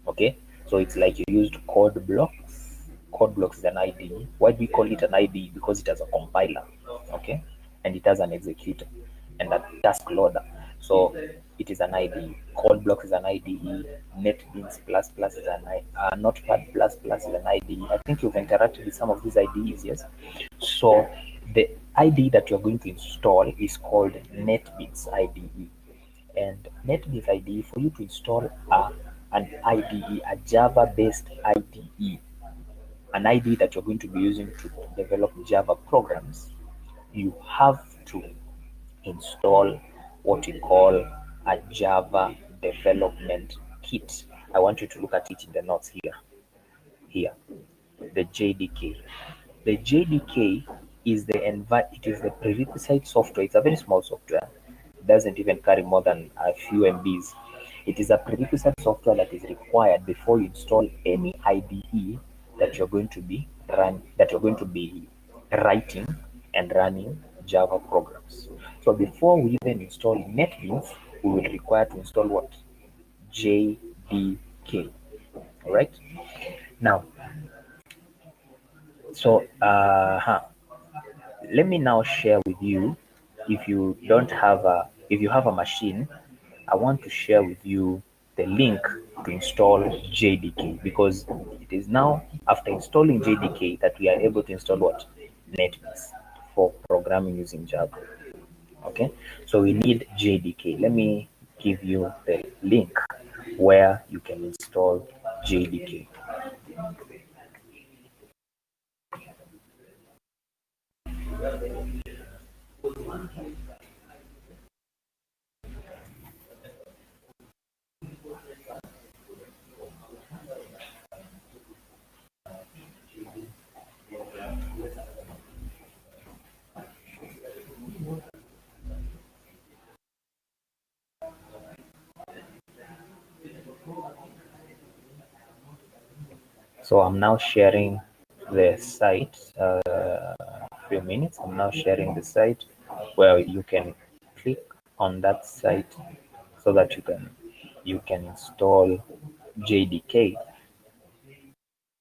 Speaker 1: Okay, so it's like you used code blocks. Code blocks is an IDE. Why do we call it an IDE? Because it has a compiler, okay, and it has an executor and a task loader. So it is an IDE. Code blocks is an IDE. Netbeans plus plus is an IDE. Notepad plus plus is an IDE. I think you've interacted with some of these IDEs, yes. So the IDE that you're going to install is called Netbeans IDE. And Netbeans IDE, for you to install an IDE, a Java-based IDE, an IDE that you're going to be using to develop Java programs, you have to install what we call a Java development kit. I want you to look at it in the notes here. Here, the JDK. The JDK is it is the prerequisite software. It's a very small software. It doesn't even carry more than a few MBs. It is a prerequisite software that is required before you install any IDE that you're going to be writing and running Java programs. So before we even install Netbeans, we will require to install what? JDK. All right. Now, so let me now share with you. If you have a machine, I want to share with you the link to install JDK, because it is now after installing JDK that we are able to install what? Netbeans for programming using Java. Okay, so we need JDK. Let me give you the link where you can install JDK. So I'm now sharing the site. Few minutes. I'm now sharing the site where you can click on that site so that you can install JDK.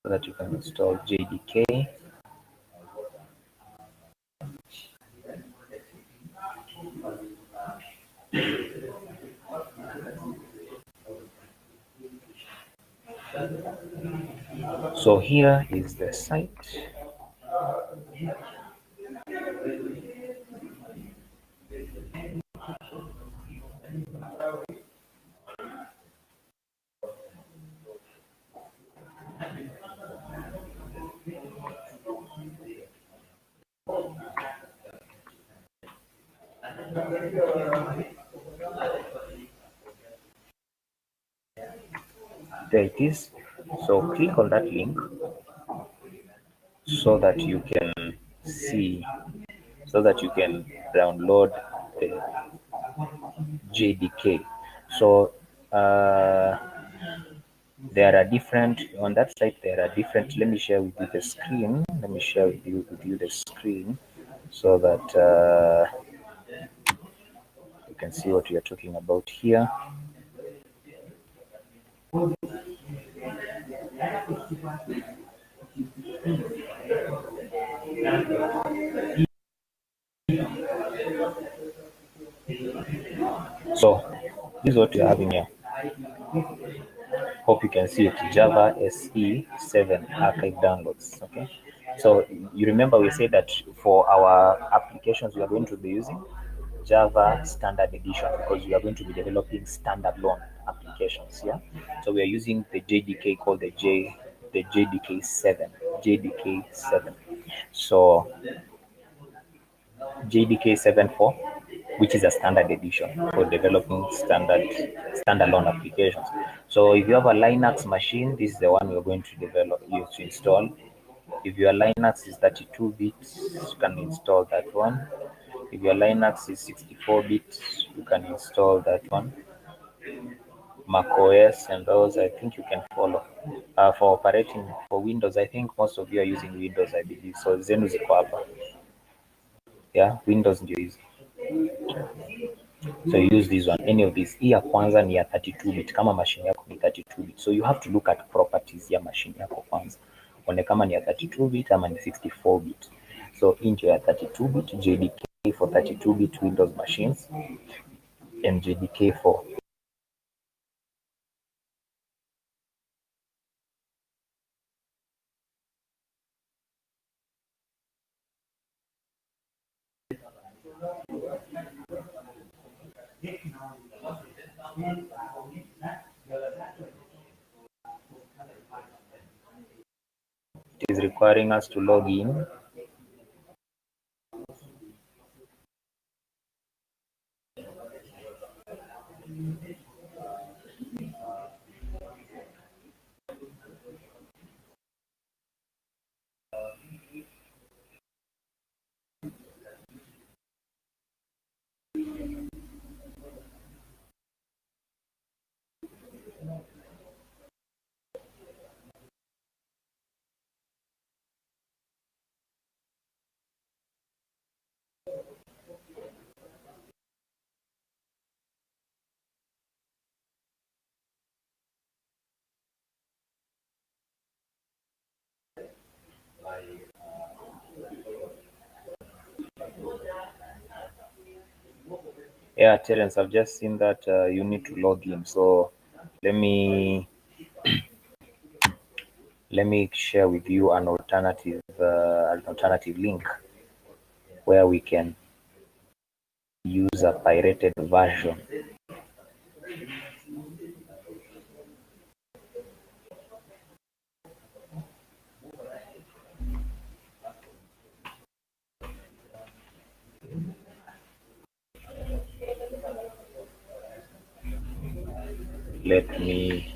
Speaker 1: So that you can install JDK. So here is the site. There it is. So click on that link so that you can see, so that you can download the JDK. So there are different on that site. There are different. Let me share with you the screen. Let me share with you the screen so that you can see what we are talking about here. So this is what you're having here. Hope you can see it. Java SE 7 archive downloads. Okay. So you remember we said that for our applications we are going to be using Java Standard Edition because we are going to be developing standalone applications. Yeah. So we are using the JDK called the JDK 7. JDK 7. So JDK 7.4, which is a standard edition for developing standalone applications. So if you have a Linux machine, this is the one we're going to use to install. If your Linux is 32 bits, you can install that one. If your Linux is 64 bits, you can install that one. Mac OS and those, I think you can follow. For operating for Windows, I think most of you are using Windows, I believe. So zenu ziko hapa. Yeah, Windows ndio hizi. So you use this one, any of these. Hii ya kwanza ni ya 32 bit kama machine yako ni 32 bit. So you have to look at properties ya machine yako kwanza. One kama ni ya 32 bit ama ni 64 bit. So into ya 32 bit JDK for 32 bit Windows machines and JDK for it is requiring us to log in. Yeah, Terence, I've just seen that you need to log in. So let me share with you an alternative link where we can use a pirated version. Let me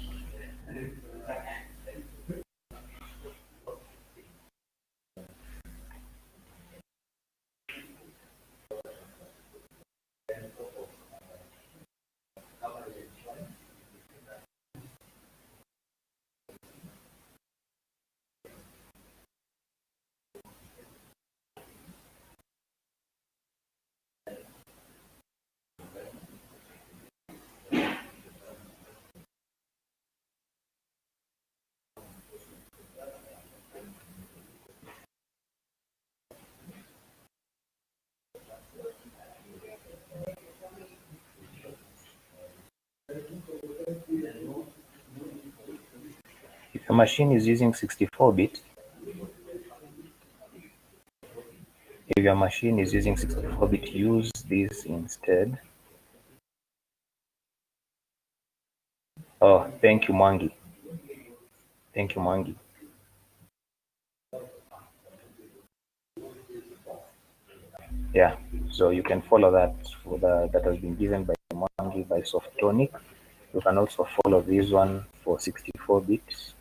Speaker 1: If your machine is using 64-bit, use this instead. Oh, thank you, Mwangi. Thank you, Mwangi. Yeah, so you can follow that that has been given by Mwangi by Softonic. You can also follow this one for 64 bits.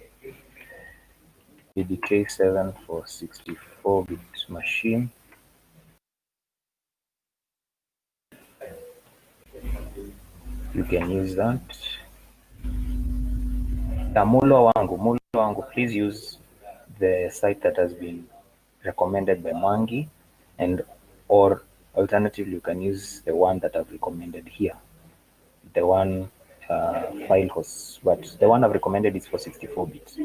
Speaker 1: EDK7 for 64-bit machine. You can use that. Mulo wangu, please use the site that has been recommended by Mwangi, and or alternatively you can use the one that I've recommended here, the one file host, but the one I've recommended is for 64 bits.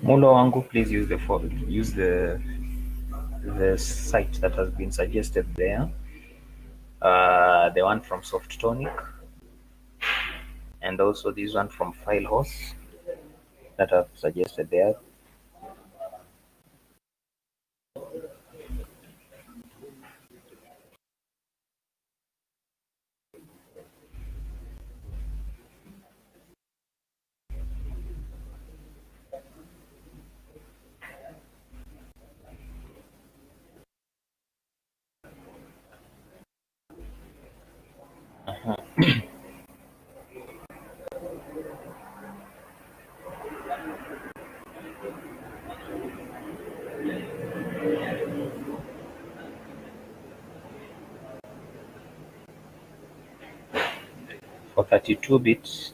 Speaker 1: Mulo wangu, please use the site that has been suggested there, the one from Softonic, and also this one from FileHost that I've suggested there. For 32 bits,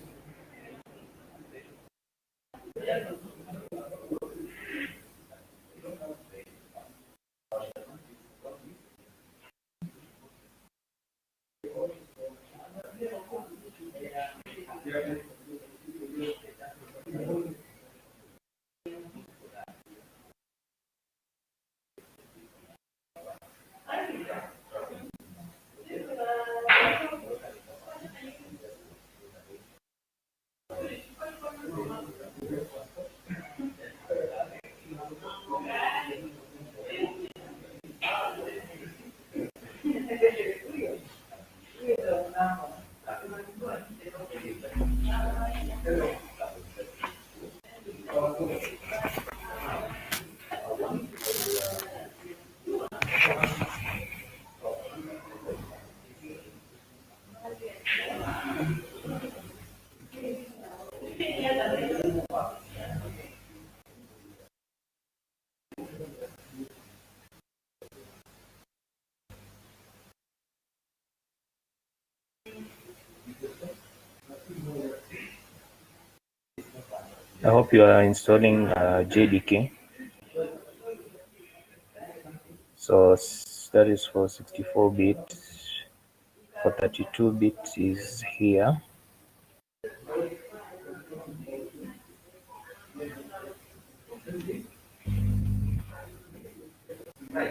Speaker 1: I hope you are installing JDK. So that is for 64 bits. For 32 bits is here.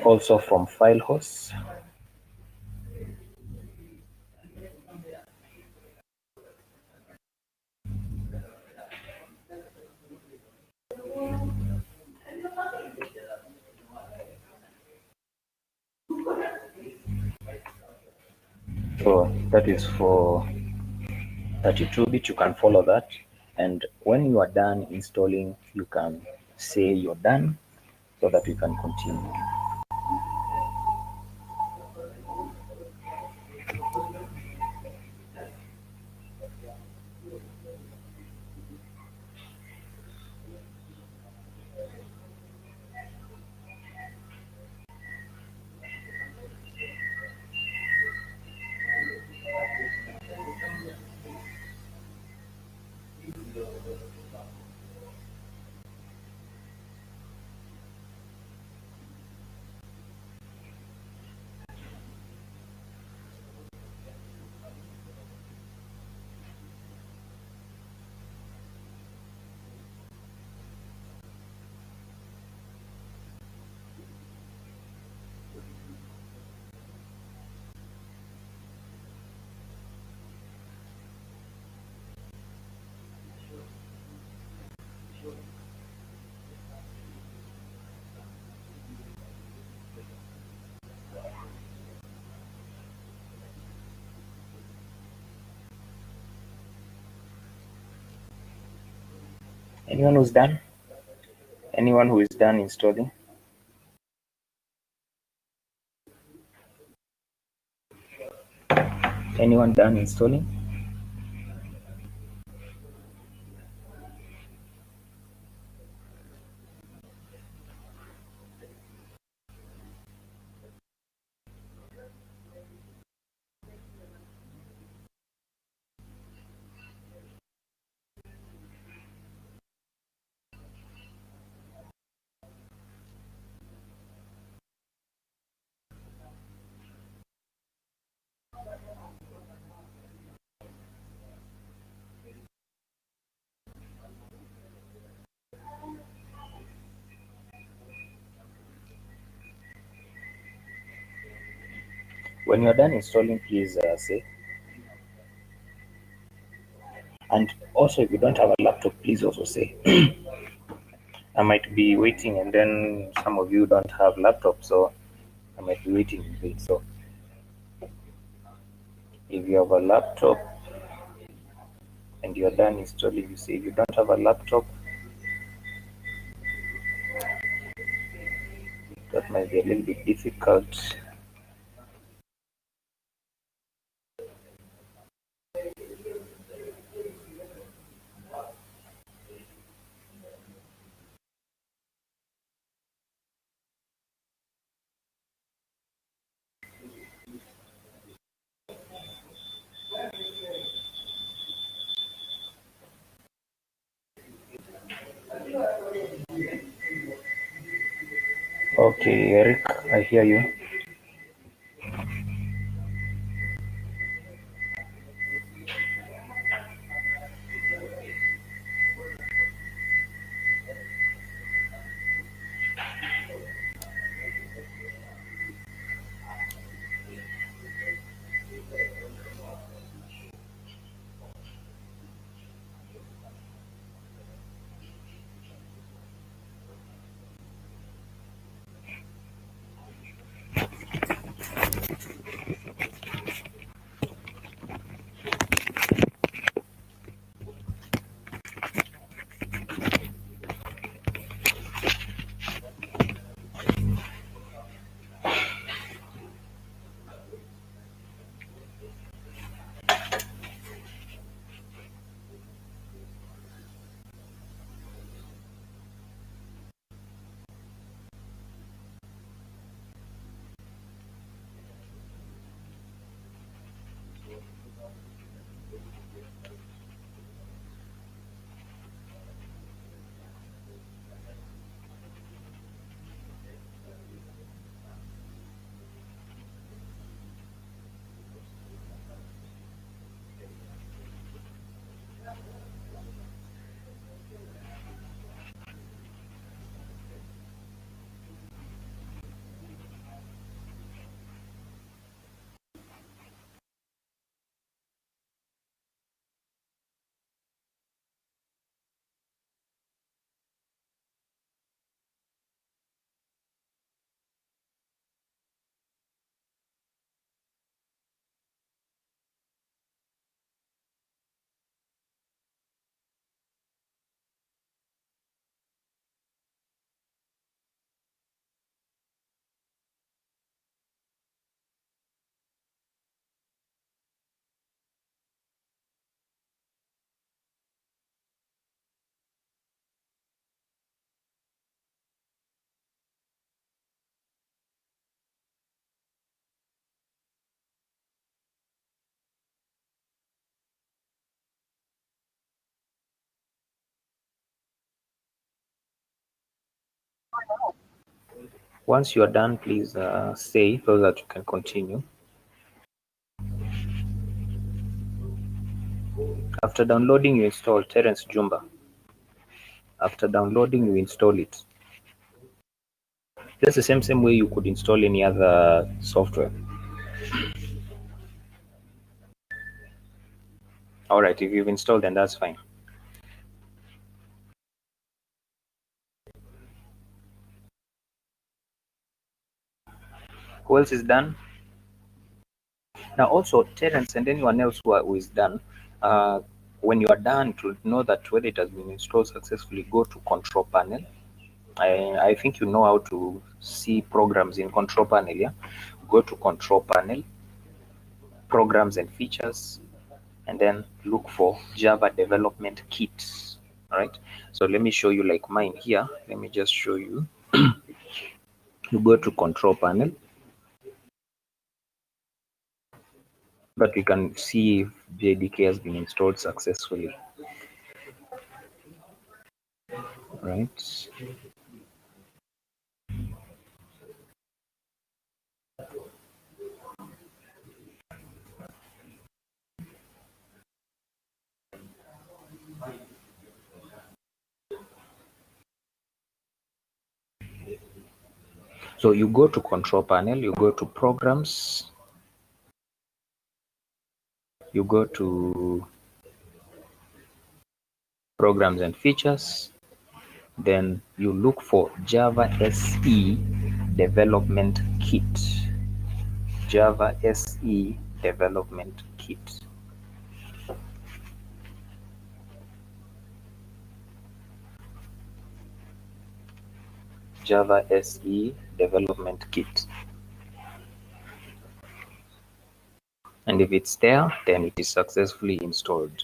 Speaker 1: Also from FileHost. So that is for 32 bit. You can follow that, and when you are done installing, you can say you're done so that you can continue. Anyone who's done? Anyone who is done installing? Anyone done installing? When you're done installing, please say. And also, if you don't have a laptop, please also say. I might be waiting, and then some of you don't have laptops, so I might be waiting a bit. So if you have a laptop and you're done installing, you say. If you don't have a laptop, that might be a little bit difficult. Okay, Eric, I hear you. Once you're done, please say so that you can continue. After downloading, you install Terence Jumba. After downloading, you install it. Just the same way you could install any other software. All right, if you've installed, then that's fine. Who else is done? Now also Terence and anyone else who is done, when you are done to know that whether it has been installed successfully, go to control panel. I think you know how to see programs in control panel, yeah? Go to control panel, programs and features, and then look for Java development kit. All right, so let me show you like mine here. Let me just show you. You go to control panel, but we can see if JDK has been installed successfully. Right. So you go to control panel, you go to programs, you go to programs and features, then you look for Java SE development kit. Java SE development kit. Java SE development kit. And if it's there, then it is successfully installed.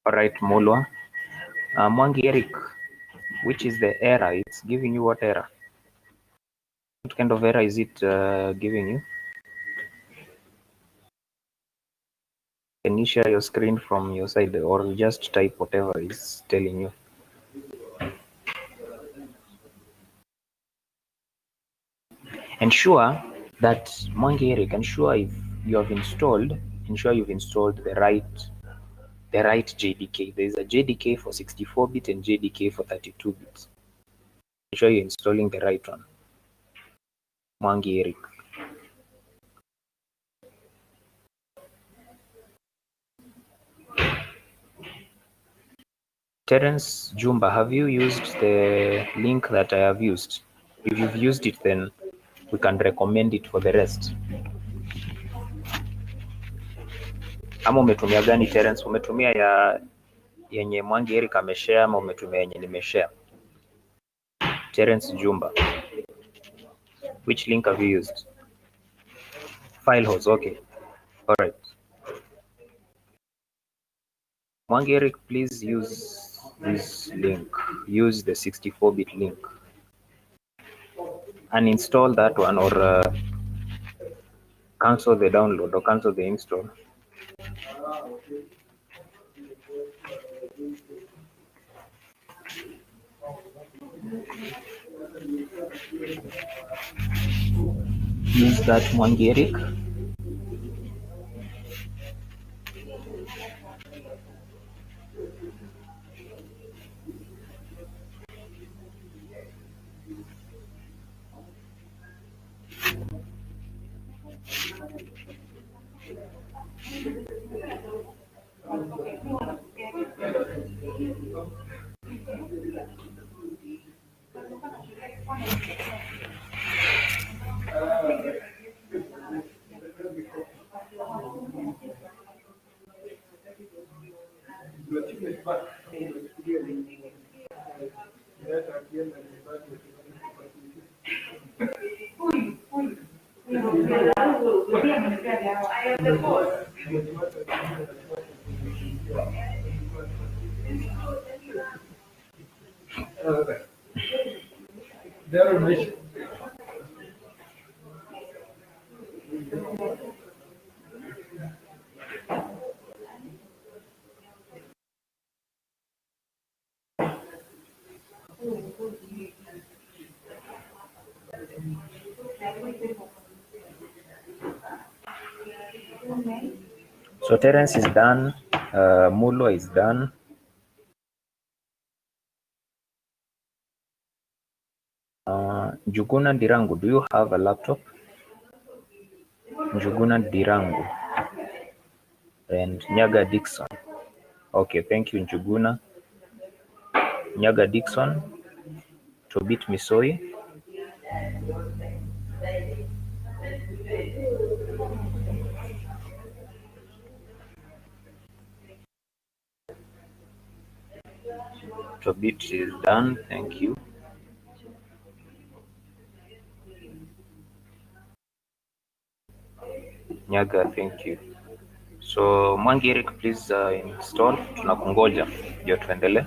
Speaker 1: All right, Mulwa. Mwangi Eric, which is the error? It's giving you what error? What kind of error is it giving you? Can you share your screen from your side or just type whatever is telling you? Ensure that Mwangi Eric, ensure if you have installed, ensure you've installed the right JDK. There is a JDK for 64-bit and JDK for 32-bit. Ensure you're installing the right one. Mwangi Eric. Terence Jumba, have you used the link that I have used? If you've used it, then we can recommend it for the rest. Ama umetumia gani Terence? Umetumia ya yenye Mwangi Eric ameshare ama umetumia yenye nimeshare? Terence Jumba. Which link have you used? Filehose, okay. All right. Mwangi Eric, please use this link. Use the 64-bit link. Uninstall that one or cancel the download or cancel the install. Use that Mwangi Eric. So Terence is done. Mulo is done. Njuguna Dirangu, do you have a laptop? Njuguna Dirangu and Nyaga Dixon. Okay, thank you, Njuguna. Nyaga Dixon, Tobit Misoi. Tobit is done, thank you. Nyaga, thank you. So Mwangi Eric, please install. Tunakungoja ndio tuendelee.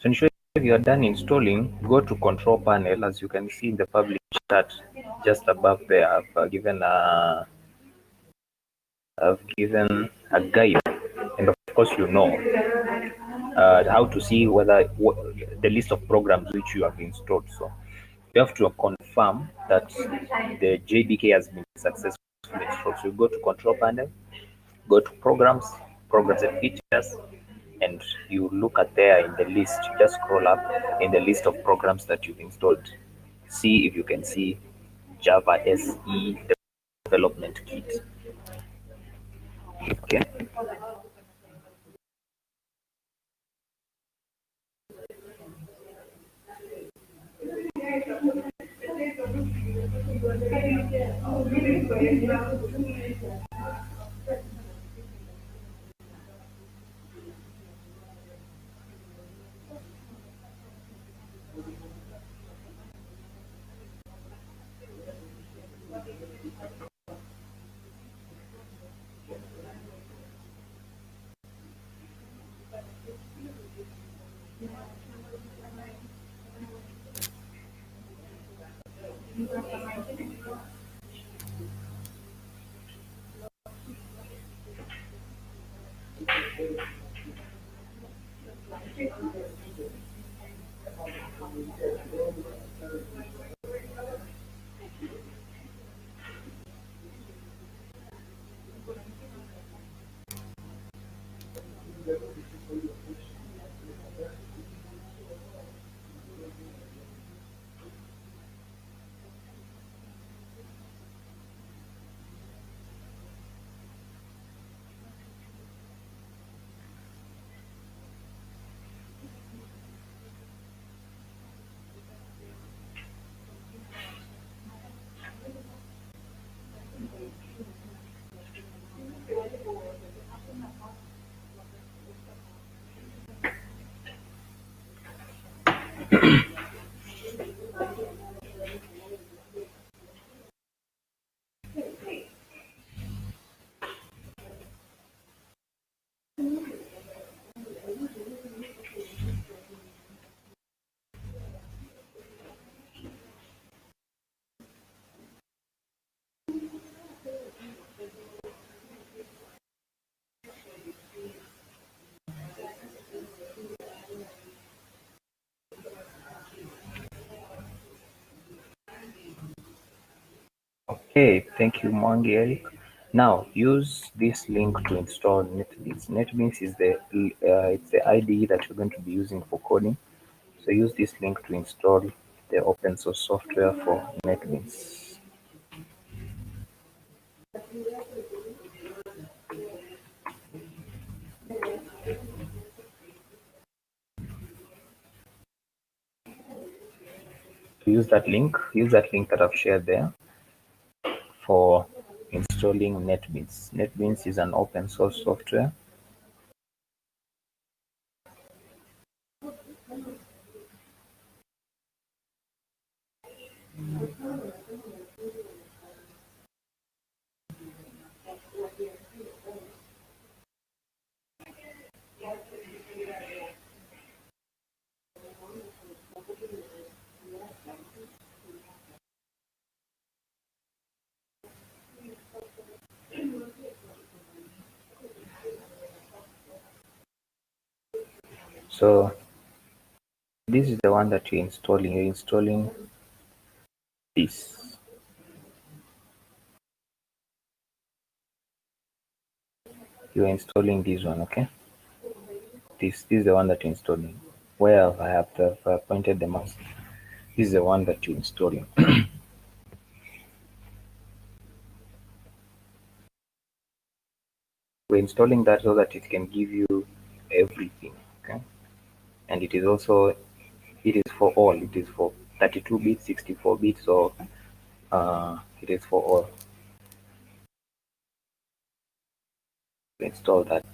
Speaker 1: So ensure if you are done installing, go to control panel. As you can see in the public chat just above there, I've given a guide, and of course you know how to see whether the list of programs which you have installed. So you have to confirm that the JDK has been successfully installed. So you go to control panel, go to programs, programs and features, and you look at there in the list. You just scroll up in the list of programs that you've installed. See if you can see Java SE development kit. Okay. Okay, thank you, Mwangi Eric. Now use this link to install Netbeans. Netbeans is it's the IDE that you're going to be using for coding. So use this link to install the open source software for Netbeans. To use that link that I've shared there for installing Netbeans. Netbeans is an open source software. So this is the one that you're installing. You're installing this. You're installing this one, okay? This is the one that you're installing. Where I have pointed the mouse. This is the one that you're installing. We're installing that so that it can give you everything, okay? And it is also it is for all. It is for 32 bits, 64 bits, so it is for all. Install that.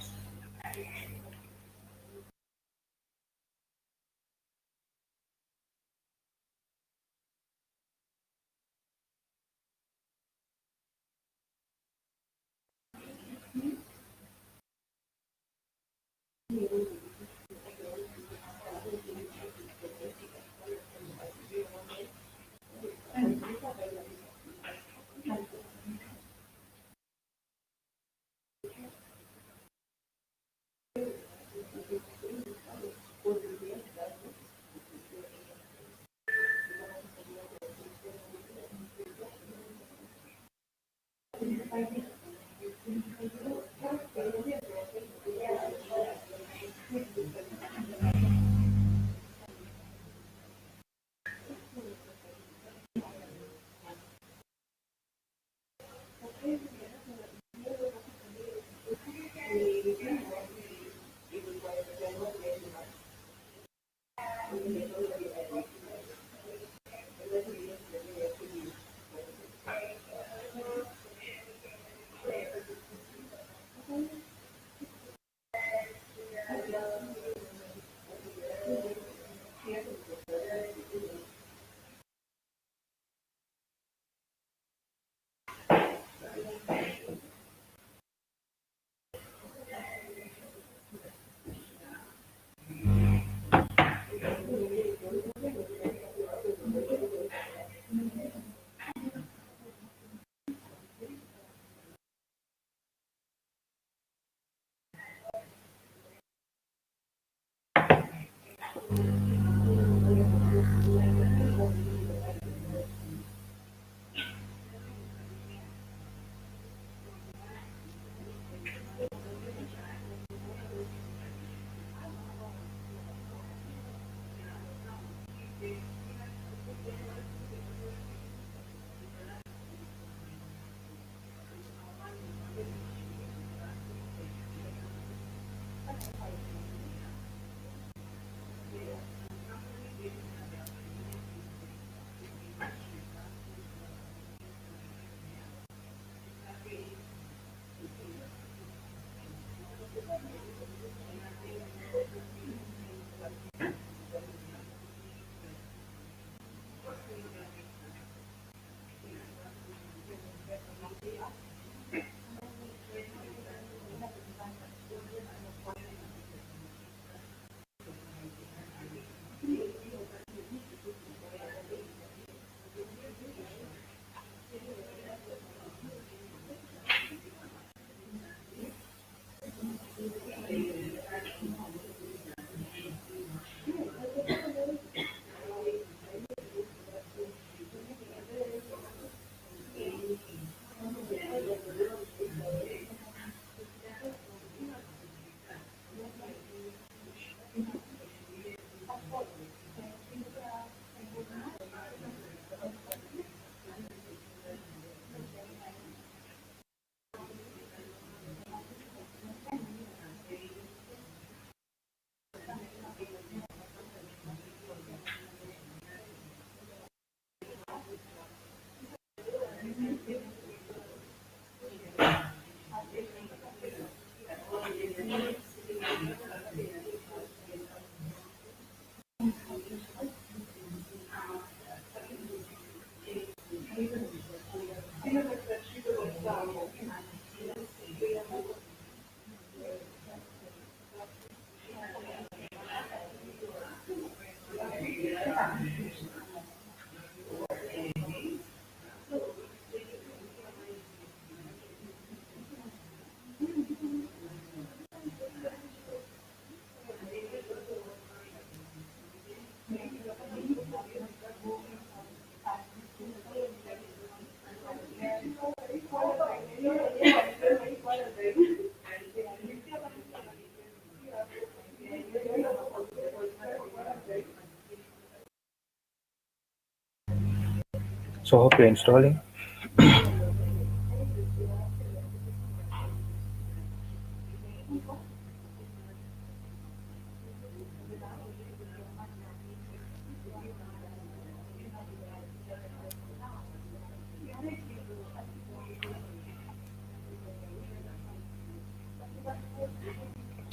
Speaker 1: So hope you're installing.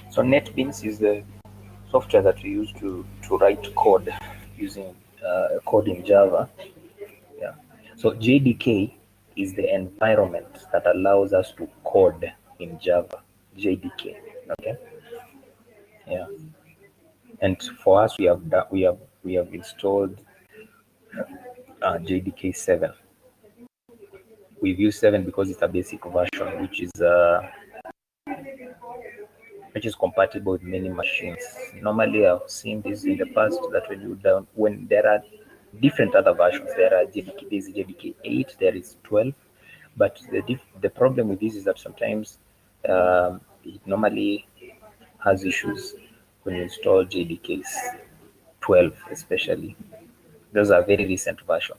Speaker 1: So Netbeans is the software that we use to write code using code in Java. Yeah. So JDK is the environment that allows us to code in Java. JDK. Okay. Yeah. And for us, we have installed JDK 7. We've used 7 because it's a basic version, which is compatible with many machines. Normally, I've seen this in the past that when there are different other versions, there's JDK 8, there is 12, but the problem with this is that sometimes it normally has issues when you install JDKs 12, especially. Those are very recent version.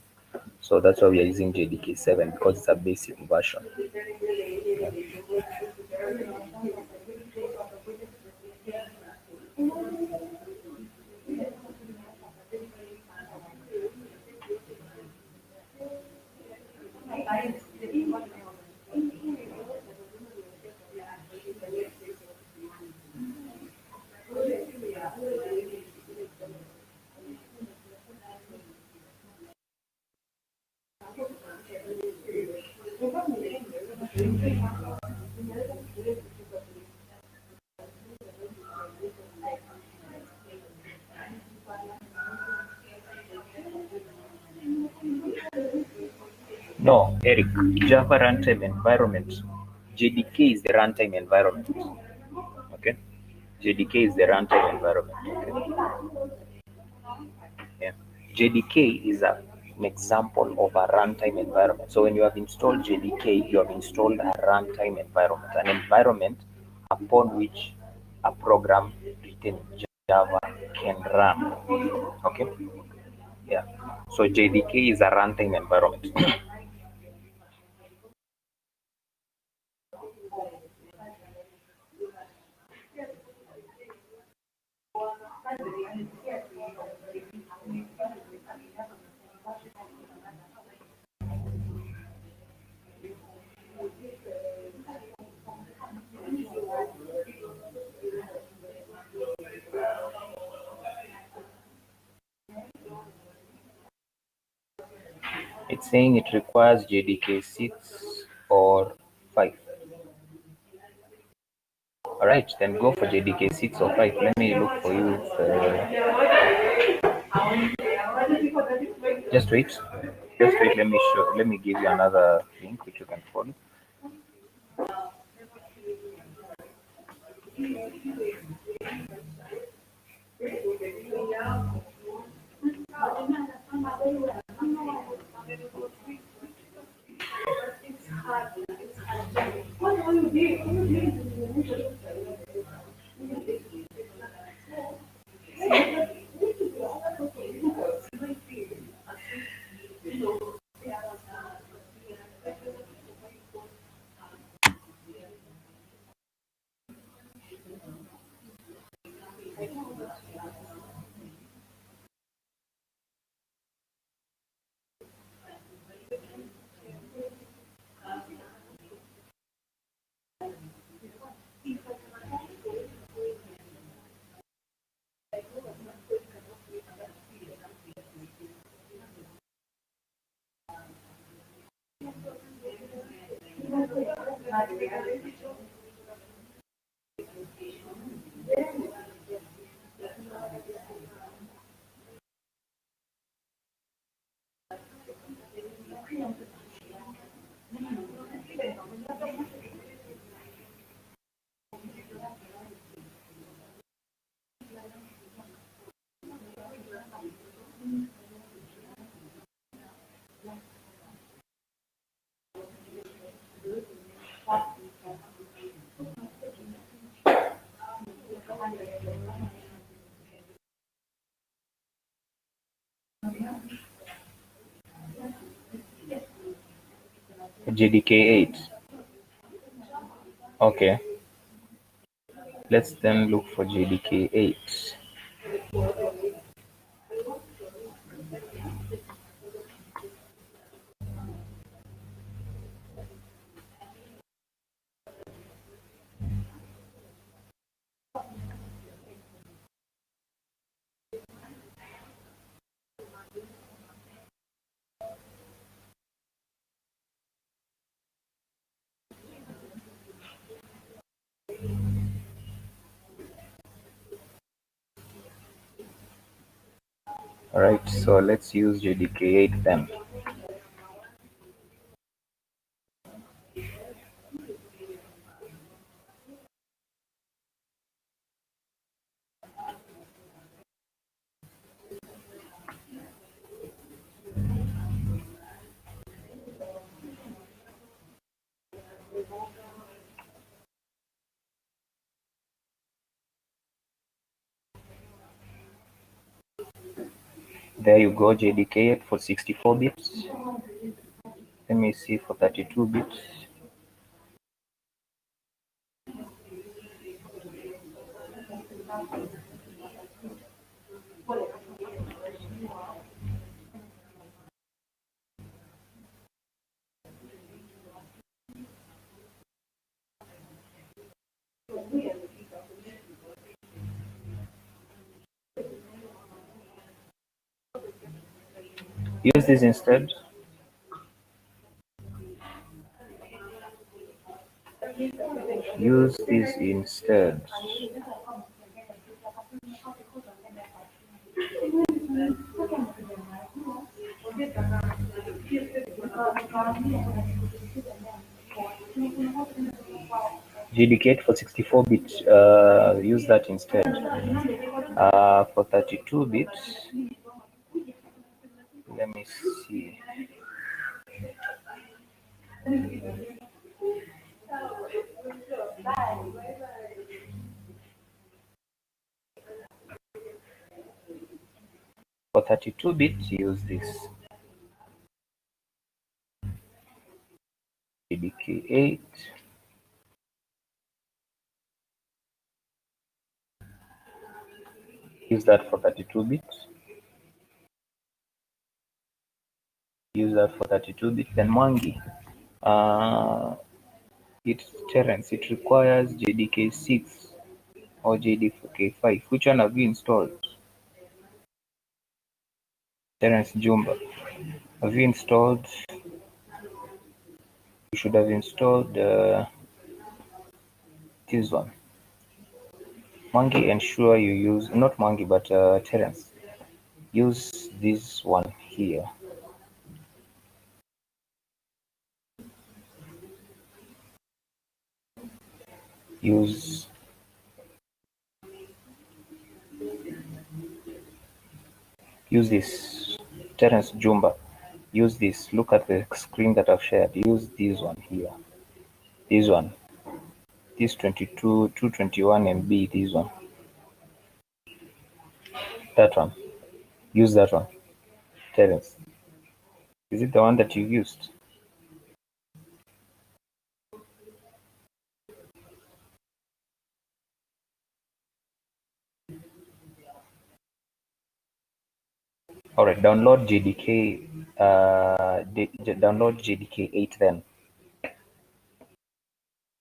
Speaker 1: So that's why we are using JDK 7 because it's a basic version. No, Eric, Java runtime environment. JDK is the runtime environment. Okay, JDK is the runtime environment. Okay? Yeah. JDK is an example of a runtime environment. So when you have installed JDK, you have installed a runtime environment, an environment upon which a program written in Java can run. Okay. Yeah. So JDK is a runtime environment. It's saying it requires JDK 6 or 5. All right, then go for JDK 6 or 5. Let me look for you. Just wait. Just wait. Let me give you another link which you can follow. JDK8. Okay, let's then look for JDK8. Alright, so let's use JDK8 then. There you go, JDK8 for 64 bits. Let me see for 32 bits. Use this instead. Use this instead. JDK8 for 64 bits. Use that instead. For 32 bits, let me see. For 32 bits, use this JDK8. Use that for 32 bits. Use that for 32 bits. Then Mwangi. It's Terence. It requires JDK6 or JDK5. Which one have you installed? Terence Jumba. Have you installed? You should have installed this one. Mwangi, ensure you use, not Mwangi, but Terence. Use this one here. Use this. Terence Jumba. Use this. Look at the screen that I've shared. Use this one here. This one. This 221 MB. This one. That one. Use that one. Terence. Is it the one that you used? All right. Download JDK. Download JDK8 then.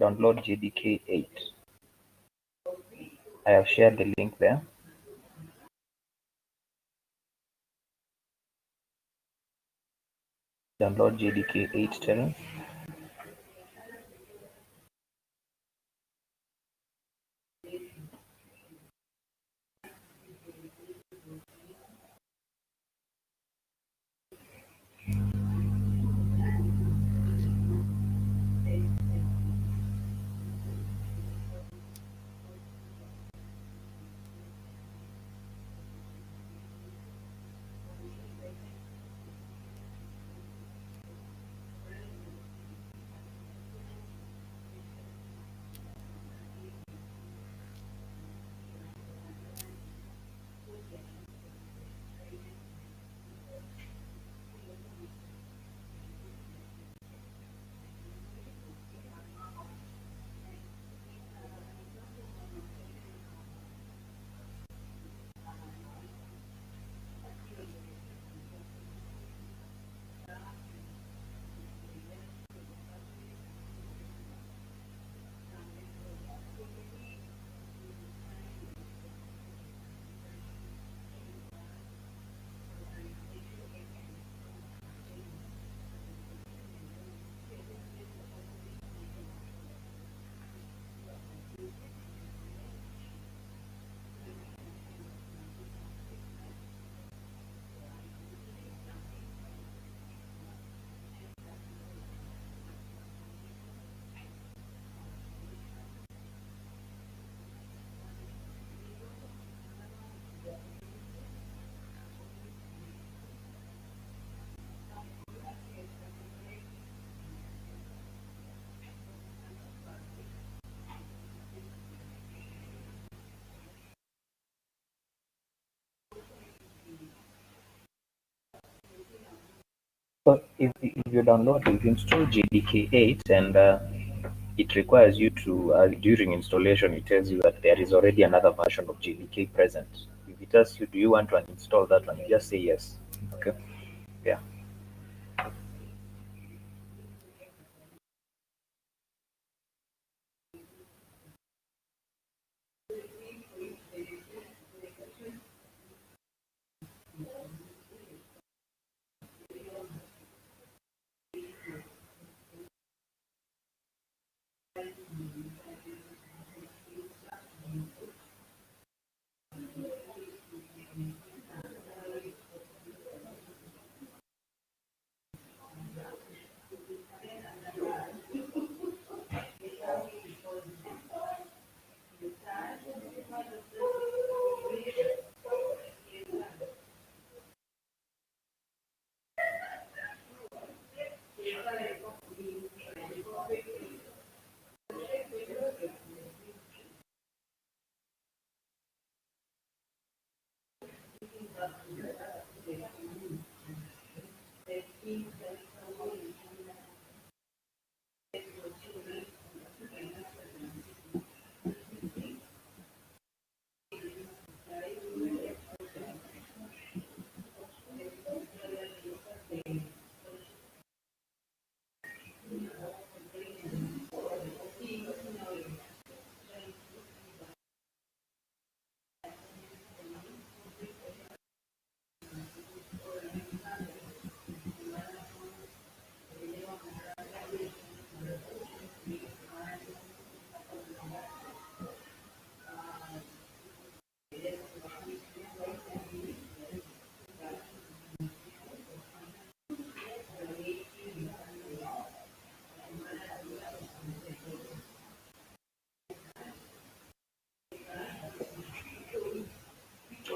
Speaker 1: Download JDK8. I have shared the link there. Download JDK8 Terence. So if you download, if you install JDK 8 and it requires you to, during installation, it tells you that there is already another version of JDK present. If it asks you, do you want to uninstall that one? You just say yes. Okay. Yeah.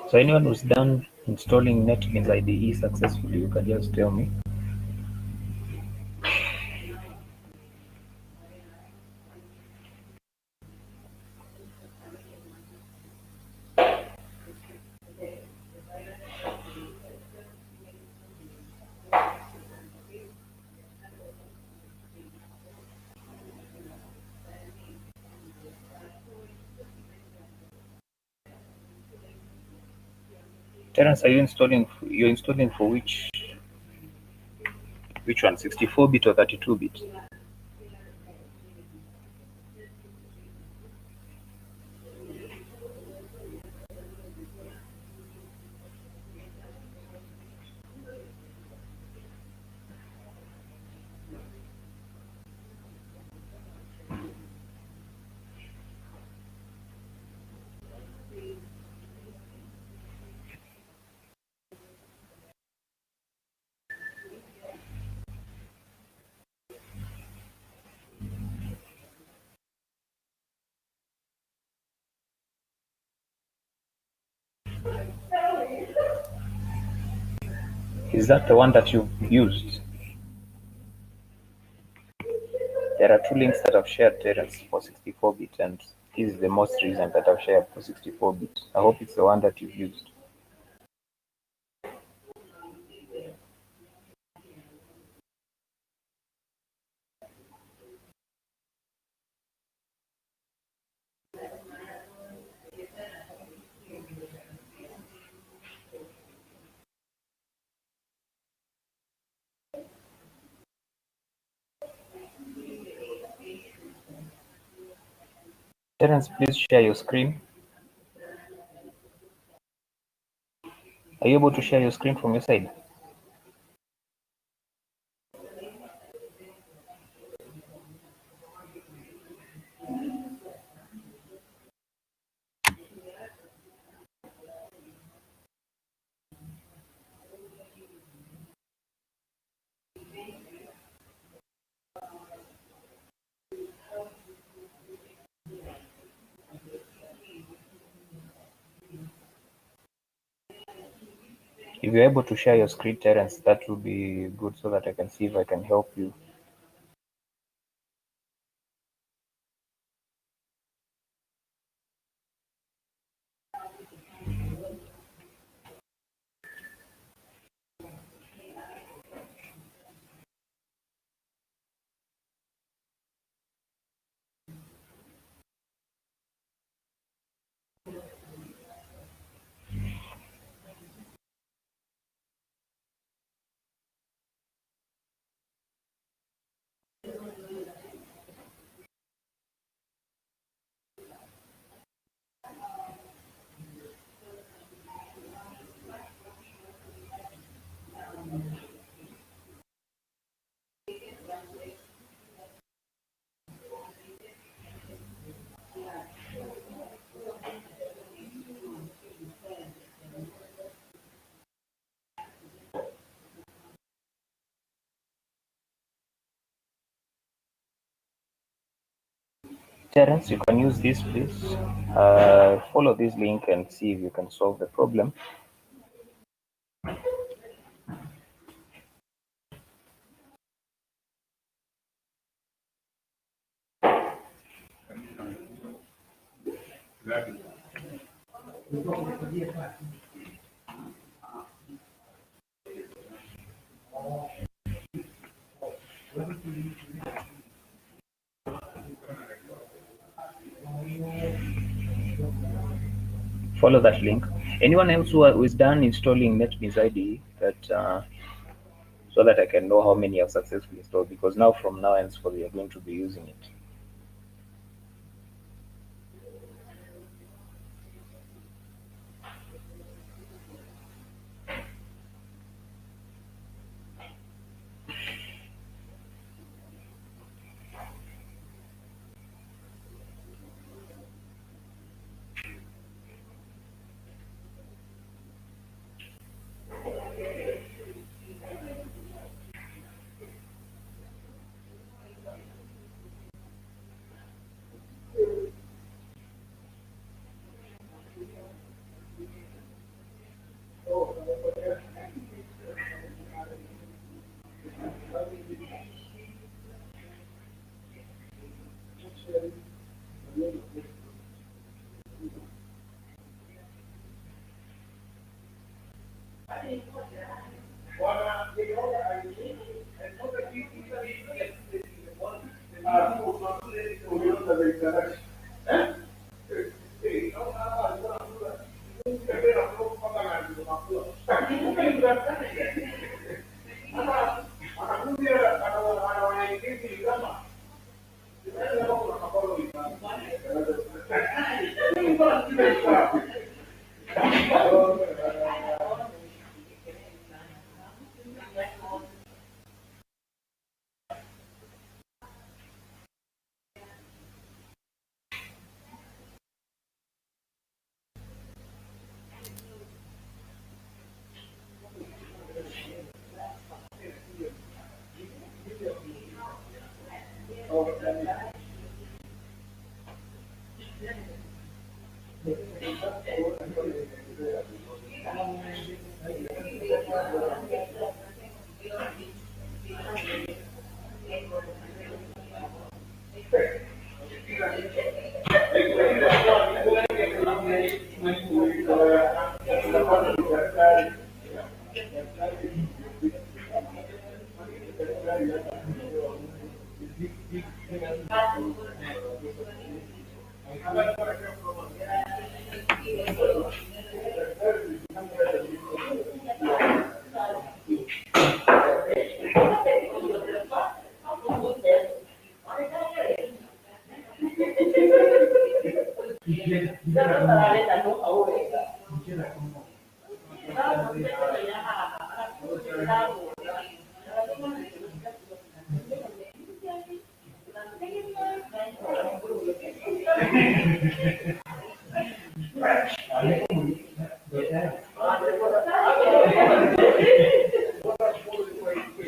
Speaker 1: So anyone who's done installing Netbeans IDE successfully, you can just tell me. Terence, are you installing? You're installing for which one? 64-bit or 32-bit? Is that the one that you've used? There are two links that I've shared, Terence, for 64-bit, and this is the most recent that I've shared for 64-bit. I hope it's the one that you've used. Terence, please share your screen. Are you able to share your screen from your side? If you're able to share your screen, Terence, that would be good so that I can see if I can help you. Terence, you can use this, please. Follow this link and see if you can solve the problem. Follow that link. Anyone else who is done installing Netbeans Ide, that so that I can know how many have successfully installed, because now from now henceforth we are going to be using it.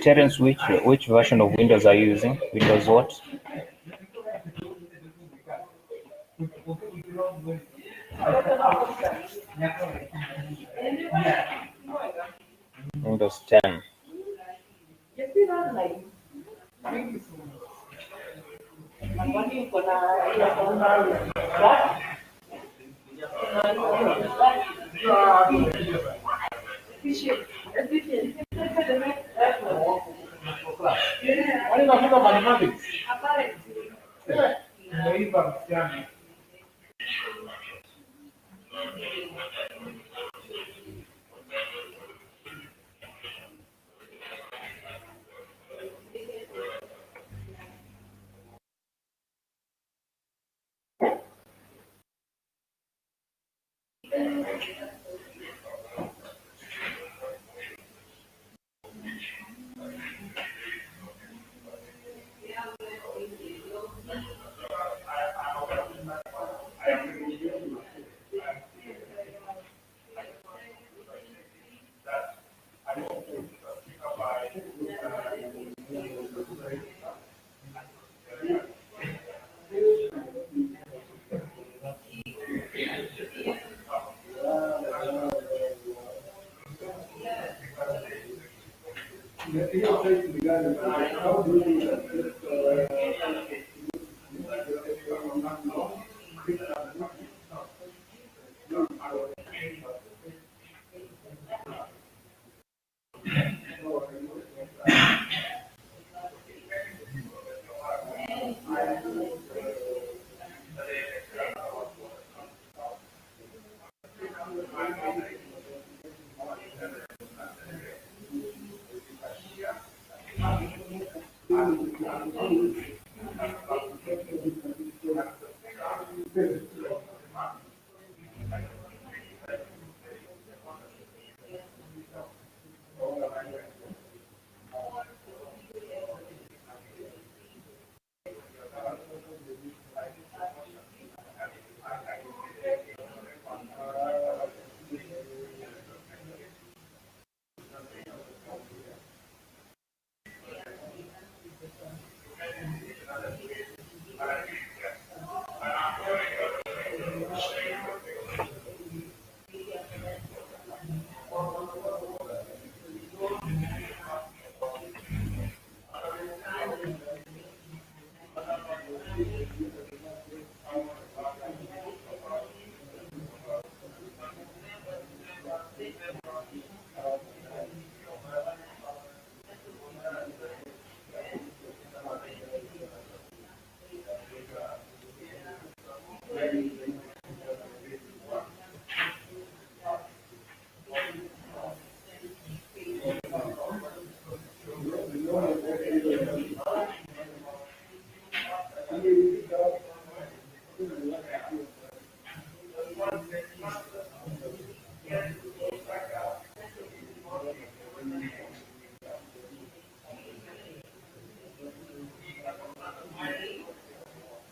Speaker 1: Terence, which version of Windows are you using? Windows what? Windows 10.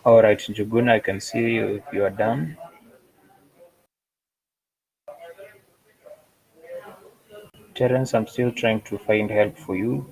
Speaker 1: All right, Njuguna, I can see you. You are done. Terence, I'm still trying to find help for you.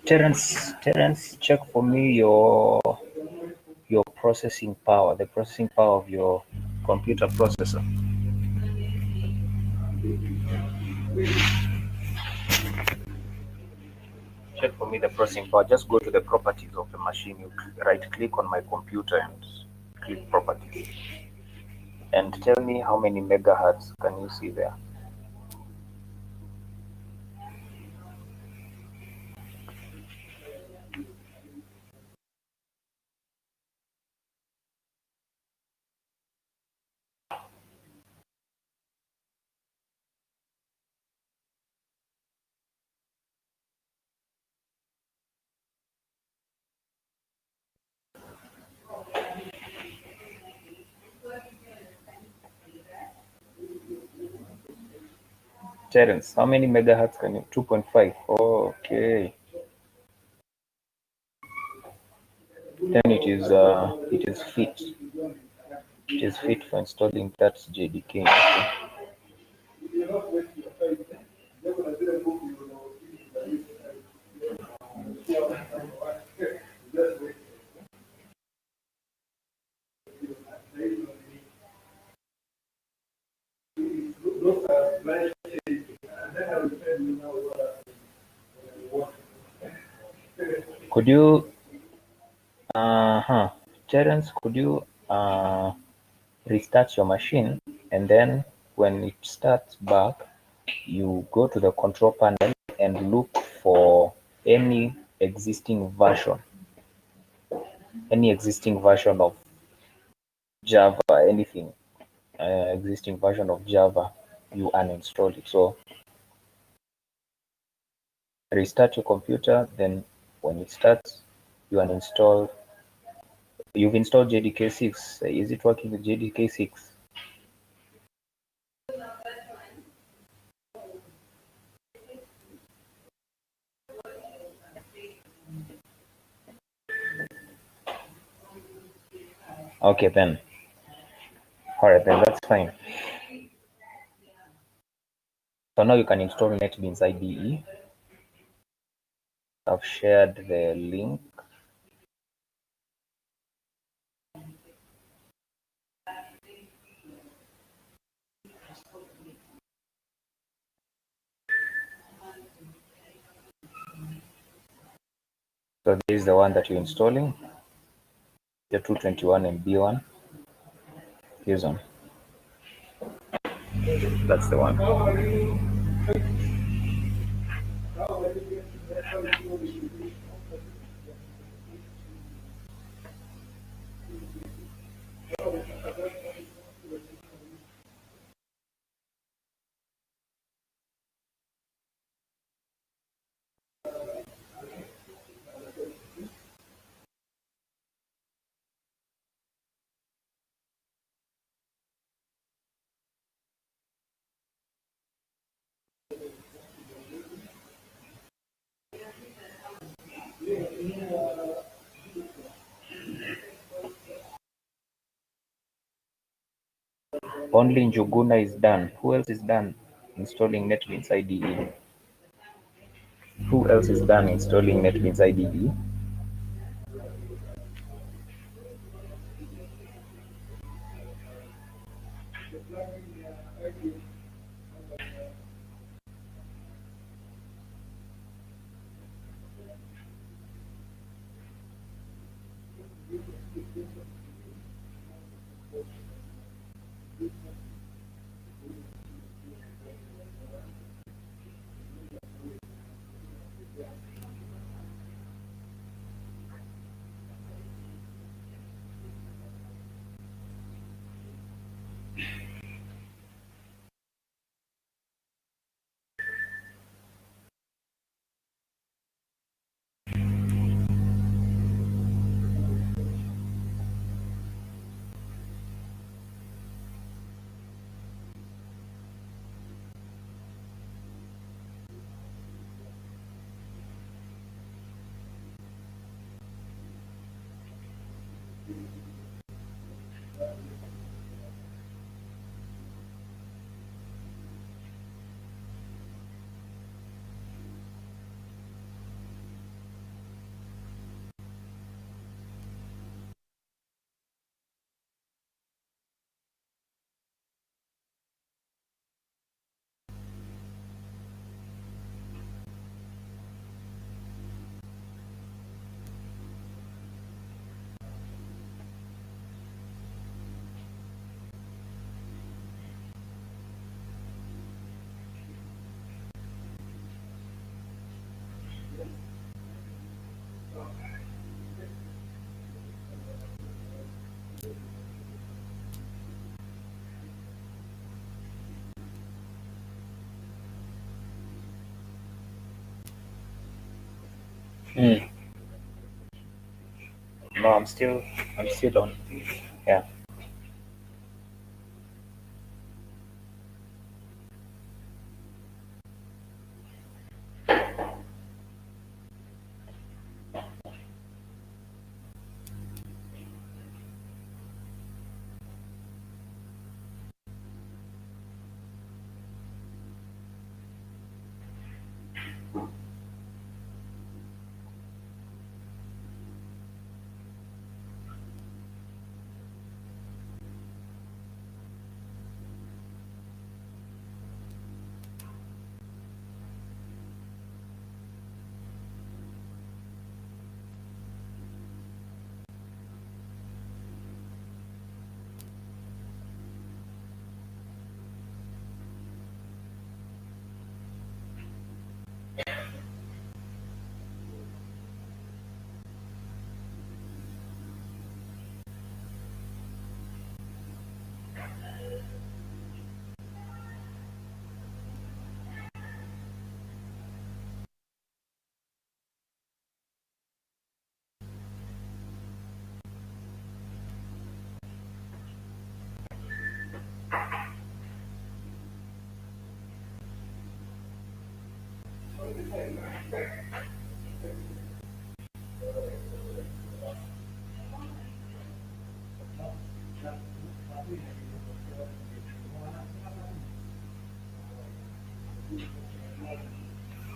Speaker 1: Terence, check for me your processing power, the processing power of your computer processor. Check for me the processing power. Just go to the properties of the machine. You right click on my computer and click properties. And tell me how many megahertz can you see there? Terence, how many megahertz can you? 2.5. Oh, okay. Then it is fit. It is fit for installing that JDK. Okay. Could you, Terence, could you restart your machine, and then when it starts back, you go to the control panel and look for any existing version of Java, anything existing version of Java, you uninstall it. So restart your computer, then when it starts, you uninstall. You've installed JDK6. Is it working with JDK6? Okay, then. All right, then that's fine. So now you can install Netbeans IDE. I've shared the link. So this is the one that you're installing, the 221 MB one. This one. That's the one. Only Njuguna is done. Who else is done installing Netbeans IDE? Who else is done installing Netbeans IDE? No, I'm still on. Yeah.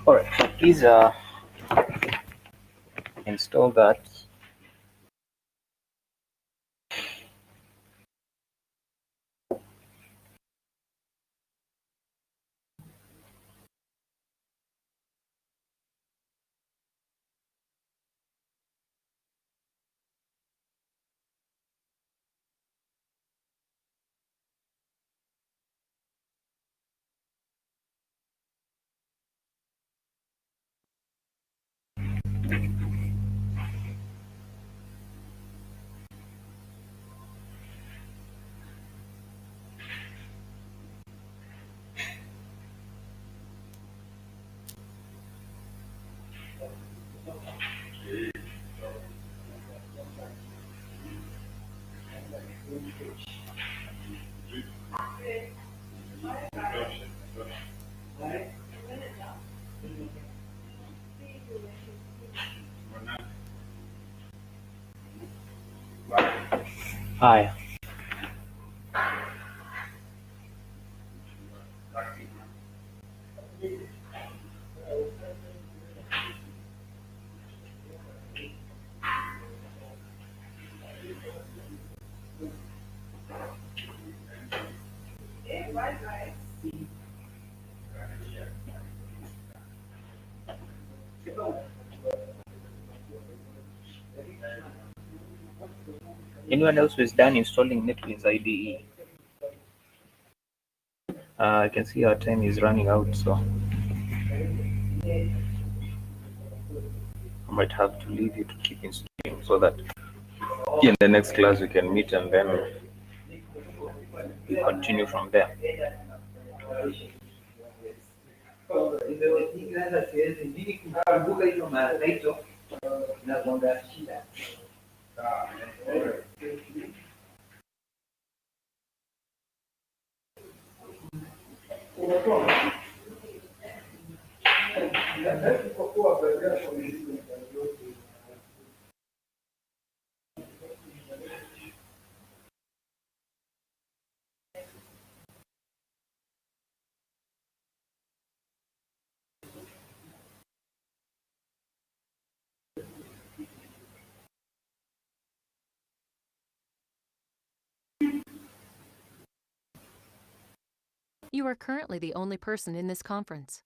Speaker 1: All right, so please install that. Hi. Anyone else who is done installing Netbeans IDE? I can see our time is running out, so I might have to leave you to keep installing so that in the next class we can meet and then we continue from there.
Speaker 2: You are currently the only person in this conference.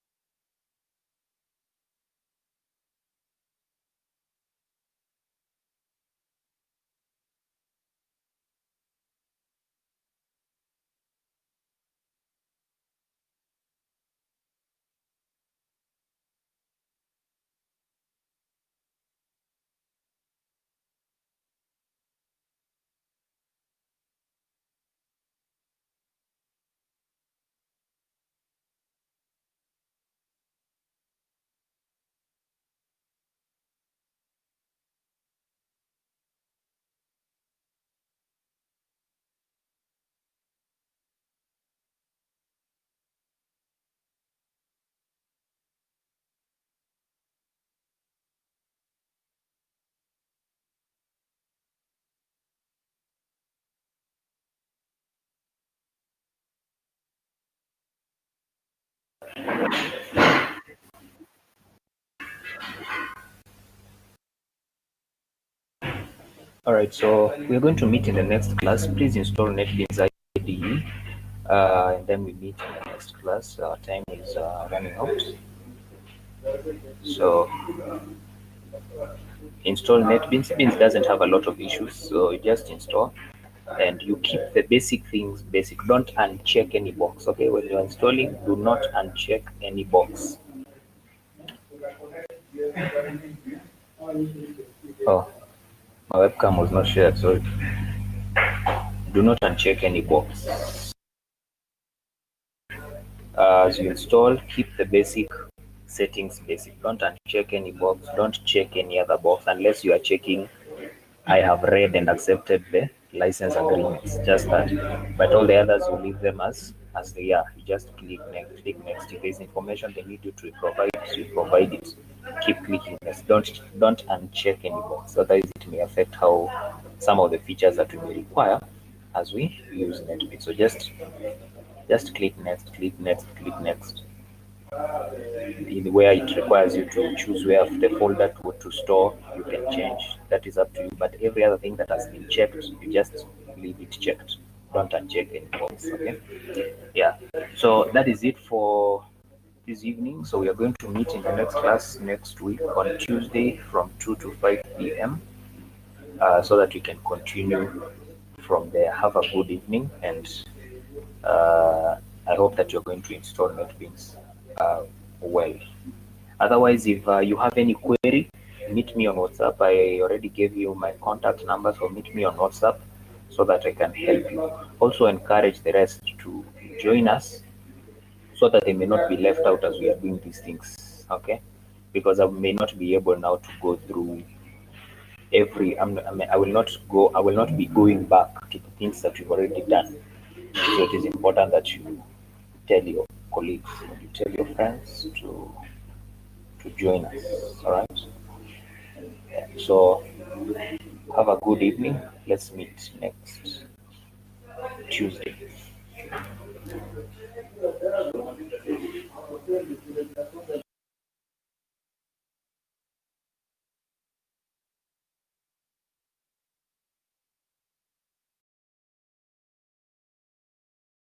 Speaker 2: All right, so we're going to meet in the next class. Please install Netbeans IDE, and then we meet in the next class. Our time is running out. So install Netbeans. Netbeans doesn't have a lot of issues, so you just install and you keep the basic things basic. Don't uncheck any box. Okay, when you're installing, do not uncheck any box. Oh, my webcam was not shared, sorry. Do not uncheck any box. As you install, keep the basic settings basic. Don't uncheck any box. Don't check any other box unless you are checking I have read and accepted the license agreements, just that. But all the others, you leave them as they are. You just click next, click next. If there's information they need you to provide, you provide it. Keep clicking next. Don't uncheck any box, otherwise it may affect how some of the features that we may require as we use Netbeans. So just click next, click next, click next. In where it requires you to choose where the folder to store, you can change. That is up to you. But every other thing that has been checked, you just leave it checked. Don't uncheck any box. Okay. Yeah. So that is it for this evening. So we are going to meet in the next class next week on Tuesday from 2 to 5 p.m. So that we can continue from there. Have a good evening, and I hope that you're going to install Netbeans well. Otherwise, if you have any query, meet me on WhatsApp. I already gave you my contact number, so meet me on WhatsApp so that I can help you. Also, encourage the rest to join us so that they may not be left out as we are doing these things. Okay, because I may not be able now to go through every. I will not go. I will not be going back to the things that we've already done. So it is important that you tell your colleagues, you tell your friends to join us. All right. So have a good evening. Let's meet next Tuesday.